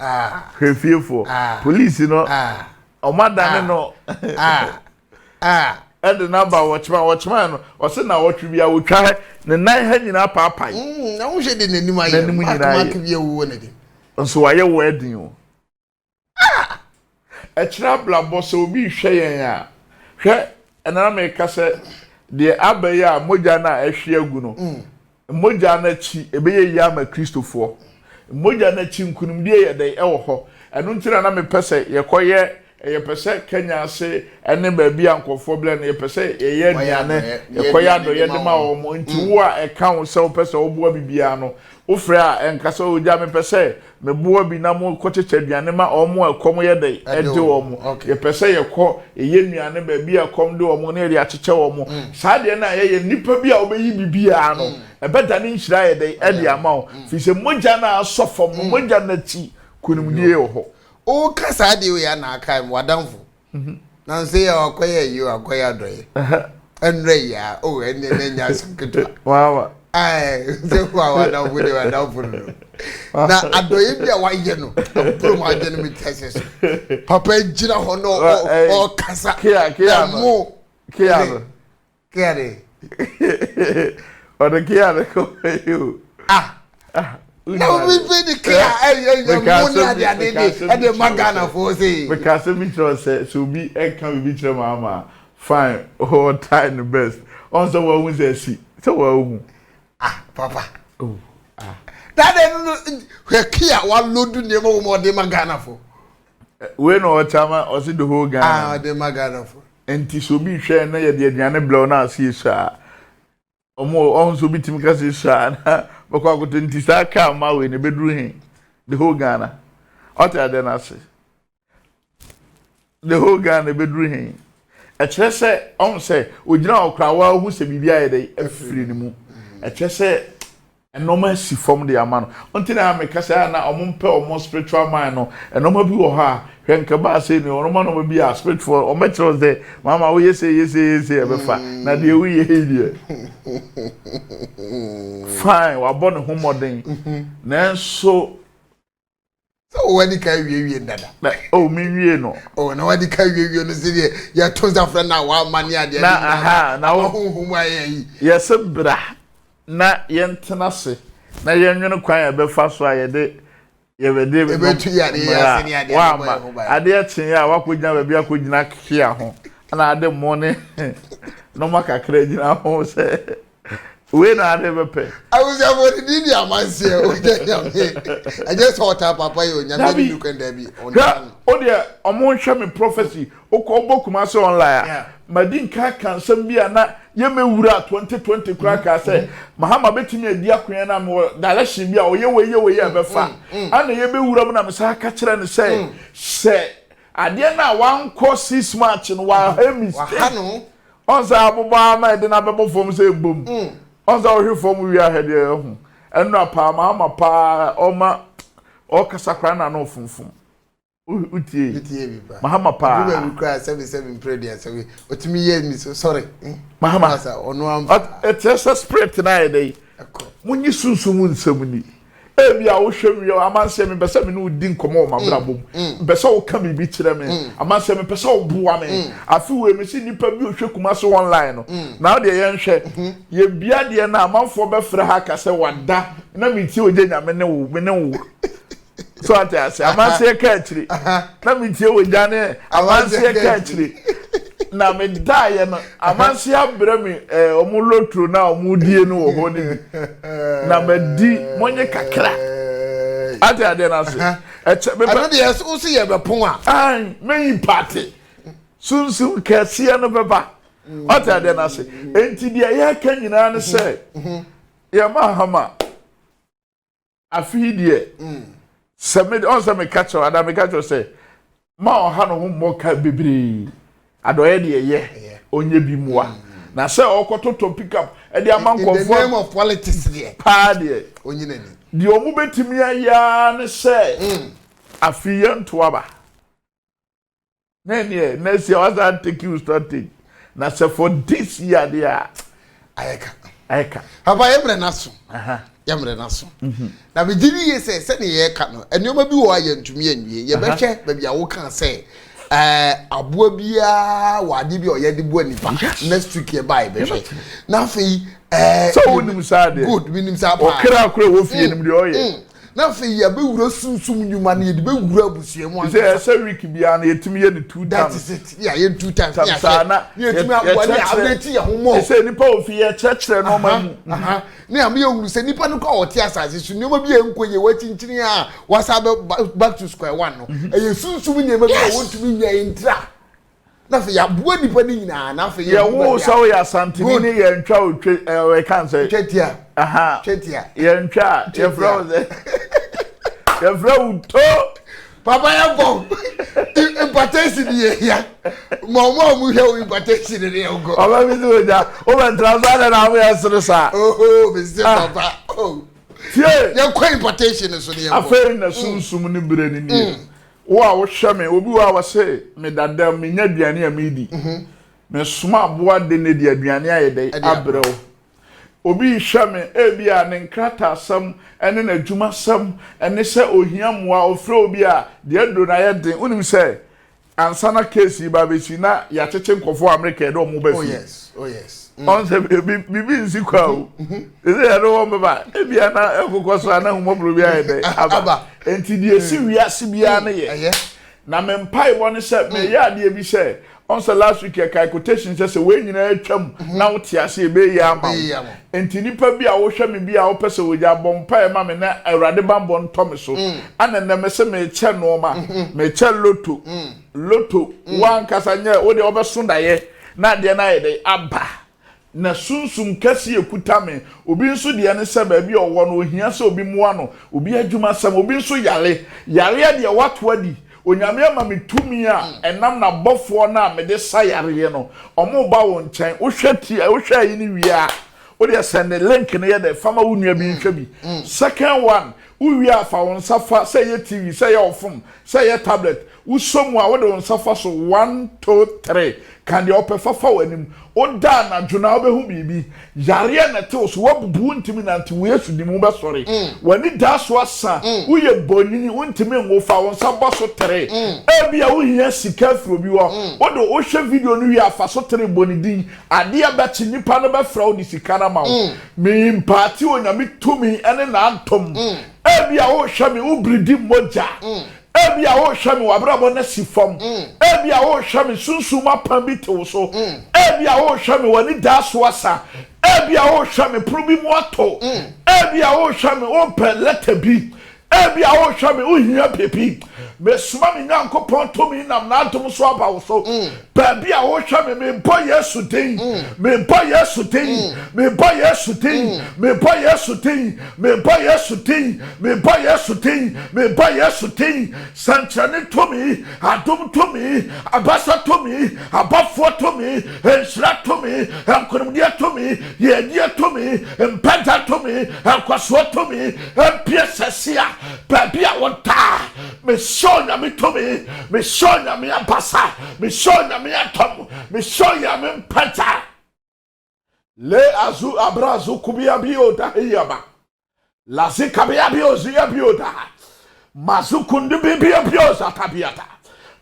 A: Hwefiefo. Police no. Omadane no. And the number watchman no o se na watch bia wo twa ne nan ha nyina paapai
B: na wo hwe de nanim aye mak bia wo ne de
A: nso waye wedding o ekira blabo so obi hwe yen a hwe enana me ka se de abaye a moja na ehwe agu no moja na chi ebeye ya ma Kristofo moja na chi nkunumdie ye de e wo ho eno ntira na me pese ye koye ye pese Kenya ase ene ba bia nkofo bla na ye pese ye aduane ye koya do ye de ma wo mo nti wo a e kan se wo pese wo boa bibia no wo fra enkasa wo ja me pese me boa bi na mo kocheche aduane ma o mo akom ye de e de wo mo ye pese ye ko ye aduane ba bia kom de wo mo na ye acheche wo mo sa de na ye nipa bia wo be yi bibia no e beta ni nhira ye de e de ama wo fi se moja na asofo mo moja na chi kunumdie wo ho
B: o kasa de we ya na aka m wadanfo na nse ya akoya yi akoya doye enre ya o enne nya sakito
A: wawa
B: se kwa wadanfo de wadanfo no na adoye bia wa ye no pro ma je no miteses papa jira ho no o kasa
A: kia
B: mo
A: kia o de kia ko you
B: no we be the care money at the magana for say
A: because me say so be e can be tell mama fine all time the best on so we say see so we
B: papa that no kia wa lodu ne mo de magana for
A: we no chama o see the whole Ghana
B: the magana for
A: enti so be hwe na ye de aduane blow na see sha omo on so be tim ka see sha na bako akoto nti sa ka ma we ne beduru hin the whole Ghana ota de na se the whole Ghana beduru hin e kire se on se ogina okra wa hu se bibia ye de afiri ni mu e kire se enoma si form de ama no onti na me ka se na omompe omo spiritual mind no enoma bi wo ha hwenka ba se ni onoma no bi a spiritual o metro de mama wo yese e be fa na de wi ye hie fine wa born home modern na so
B: wadi ka wie ndada
A: o mi wie no
B: o na wadi ka wie no se ya tonza fra na wa mani ade
A: na wo
B: hum ayi
A: yes bra na yentena se na yenwene kwan ya be fa so ayede ye be de
B: be tu ya de ya se ni ade
A: ade atin ya wakogina ba bia kogina kia ho na ade mo ne no makakra gina ho se we na ade be pe
B: I was about the India amanse o I just thought papa yo nya be look and be on
A: o de omo hwe me prophecy o ko bokuma se online madin ka kansam bia na ye mewura 2020 kura ka se mahama betimi adi akwan na me direction bia o ye we be fa ana ye bewura mu na me sa ka kire ne se ade na wanko 6 match no wa ha mistake onza abuba ma de na bebo fom se bom onza o hwe fom wi ahede hu enu apa mahama pa oma o kasakra na no funfun utie mahama pa
B: we cry 77 prayer say we otimi ye mi so sorry
A: mahama
B: ono am
A: it's a spirit na dey munyi sunsumu nsamuni ebi a wo hwemi amanse me pese me no di nkomo ma brabom pese wo ka bibi kire me amanse me pese wo boa me afi we me si nipa bi ohwe kuma so online no na wo de ye nhwe ye bia de na amanfo be frɛ ha ka se wada na me tie oje nyame ne wo so ati amanse ka akiri na me tie oja ne amanse ka akiri na me dae no amanse abrɛ me omulotro na omudie no wo ho ni na me di monye kakra ati ade na so
B: me pa de yes o se ye bepon a
A: ai me party sunsun kɛseɛ no bɛba ati ade na so enti dia ye ka nyina ne sɛ ye ma hama afi die sɛ me on sɛ me catch ada me catch sɛ ma ɔha no ho mmɔka bebree adoye de ye onye bi muwa na se okototo pick up e de amankofo
B: the name of politics there
A: pa de
B: onye nani
A: de omu betimi aya ne se afiye ntoaba nene na se was that take you starting na se for this year there ayeka
B: papa yemre naso yemre naso na me giri ye se ne ye ka no enioma bi wo aye ntumi anwie ye behwe ba bia wo kan se aboa bia wade bi oyede bo anipa next week ye buy be na fe
A: so wonim saade
B: good minim sa pa
A: okra akra wo fie nim de oye
B: na fe ye be wuro sunsum nyuma na ye de be wuro abusua mu
A: say week bia na yetimi ye ne 2 times
B: that is it yeah ye 2 times
A: sana
B: yetimi aboa ni abeti ye homo
A: say nipa ofie chechre no ma mu
B: ne am ye wuru se nipa no ko ote asase su nyoma bi enkoye wachinchini a wasa back to square one no ye sunsum nyema bi wontumi nya entra na fe ya boa nipa ni nyina na fe
A: ye wo so ya santini ni ye ntwa otwe we kan say
B: chetia chetia
A: ye ntwa ye froze ye froze to
B: papa ya bom impartation ye ya momo mu he impartation ni ogo
A: oba mi do ja o ben transfer na we asere sa
B: Mr. Papa
A: tie
B: ye kwa impartation so ni ye
A: afa na sunsum ni bere ni ni wo a wo hwe me obi wa se me dada me nya duane a me di me soma aboa de ne di aduane aye de abrew obi hwe me ebi a ne nkrata asam ene na adwuma sam ene se ohia moa ofre obi a de ado na ye den unim se ansana case ba be si na ya cheche nkofo America de omo ba fi
B: oh yes
A: on se bibi nsi kwa o eze ya no mo ba ebi na ekoko so ana humo bro bi aye de aba enti die esi wiase bia na ye na me mpai bo ne se me ya de bi se on se last week ya quotation se we nyina atwam na wote ase e be ya ama enti nipa bi a wo hwe me bi a wo pese wo ja bom mpai ma me na awrade bambo nto me so ana na me se me che no ma me che loto wan kasanye wo de obeso ndaye na de na ye de aba na sunsum kasi ekuta me obi nso de ne se ba bi owo no ohia se obi muwa no obi adwuma sam obi nso yare de wato adi onyame ama metumi a enam na bofo na me de sayare no omo ba wo nchen wo hwɛ yi ni wi a wo de send the link ne ye de fama wo nua bi nhwɛ bi second one wo wi a fa won safa say ye TV say ye ofum say ye tablet wo somu a wo de won safa so 1 2 3 kan de opefafa wanim oda na dwuna obehu bibi yare na te so wabubu ntimi na nti wo yesu di mu be sori wani da so asa wo ye bonini wo ntimi ngofa won saba so tere ebia wo hia sika fro bi wo do wo hwe video no wi afa so tere bonidin ade aba chi nipa no be fra wo di sika na ma me impati onyame tumi ene na antom ebia wo hwe me wo bridi moja ebia wo hwe me wabrabo na sifom ebia wo hwe me sunsuma pambite wo so ebia wo hwe me wani da so asa ebia wo hwe me probi mu ato ebia wo hwe me wo pelete bi ebia wo hwe me wo hia pepi me suma me nyankopon to me nam na atom so aba wo so baby a wo hwe me boy Yesu den me boy Yesu den me boy Yesu den me boy Yesu den me boy Yesu den me boy Yesu den me boy Yesu den sanchane to me adom to me abasa to me abafo to me ensra to me enkonomdia to me yedia to me empata to me enkwaso to me empiesesia baby a wota me shonya me tomi me shonya me apasa me shonya me atom me shonya me pata le azu abrazu kubia biota hiyaba la zikabia biozia biota mazukundu bibia bioza tabiata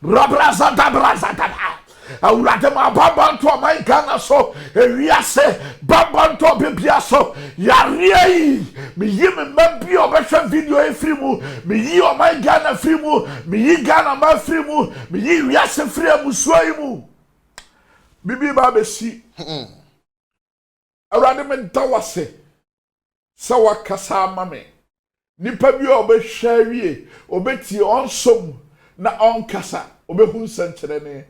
A: rabraza dabraza daba awurade ma baba nto man Ghana so ewiase baba nto bibia so yare yi me yi me mabi obehwe video efiri mu me yi o man Ghana free mu me yi Ghana ma free mu me yi wiase free mu suai mu bibi ba besi awurade me dawase sawa kasa mame nipa bi obehwe wie obeti onsom na onkasa obehu senkyerene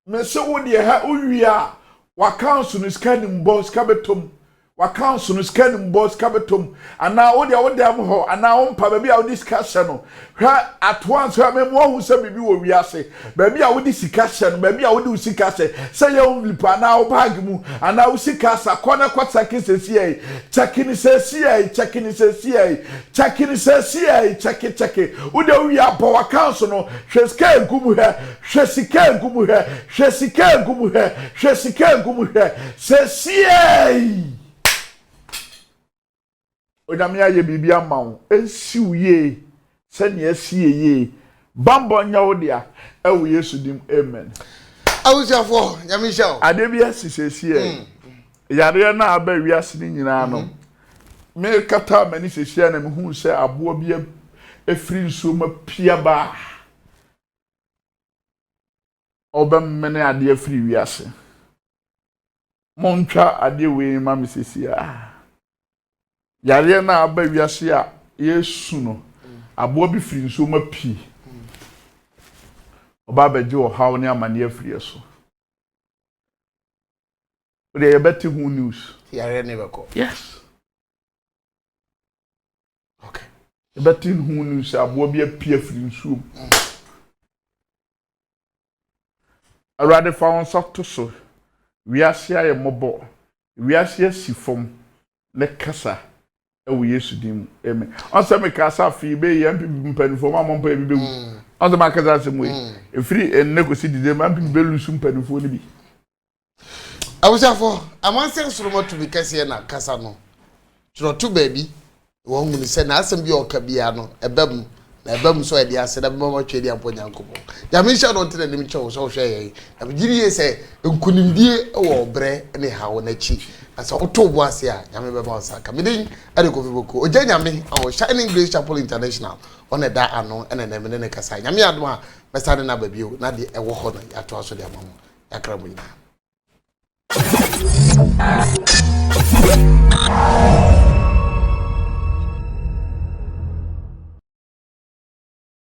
A: me se wo de ha uwia wa council no scanning boss kabetom wa council no scanning boss kabetom ana wo de am ho ana wo mpa ba bia wo discussion no hwa at once hwa me mo hu se bibi wo wiase ba bia wo discussion ba bia wo de usika se ye wo lipa na wo bag mu ana wo sika sa kona kwatsa kisesi ai chakini sesi ai chakini sesi ai chakini sesi ai chaki wo de wi abo wa council no hweska engumu he hwesika engumu he hwesika engumu he hwesika engumu he sesi ai Onyame aye bibia ma wo ensi uye se ne asie ye bambo nya wo dia e wo Yesu dim amen
B: awusiafo nyame hyew
A: ade bia sisesie yare na aba wiase ni nyina no me kata mani sesie na me hu se abo bia efiri nso ma pia ba obam mene ade efiri wiase montwa ade we ma me sesie yare na aba wiase a Yesu no abo bi firi nso ma pi oba beje o haw ne amane afiri so o de yebeti hu news
B: yare ne beko
A: yes okay yebeti hu news abo bi api afiri nso arade fa on sakto so wiase aye mobo wiase asifom ne kasa ewo Yesu dim amen onse me kasa fi be yam mpanifo ma mompa bi bewu onse ma kasa se moyi efiri enne ko si dide ma bi belusu mpanifo ne bi
B: awusiafo amanse soromo to bi kase na kasa no tro to baabi wo hunu se na asem bi oka bia no ebam so e dia se da mama twedi amponya nkopo ya me sha no ntene nim chewo so hwe ye na bigiri ye se nkunimdie wo bre ne hawo na chi asa oto bo ase a nyame be ba osaka medin ade ko fiboko oje nyame o Shining Grace Chapel International one da ano ene na me ne kasa nyame adom a mesade na ba bio na de ewo ho no ya to aso de amamo yakra mo nyina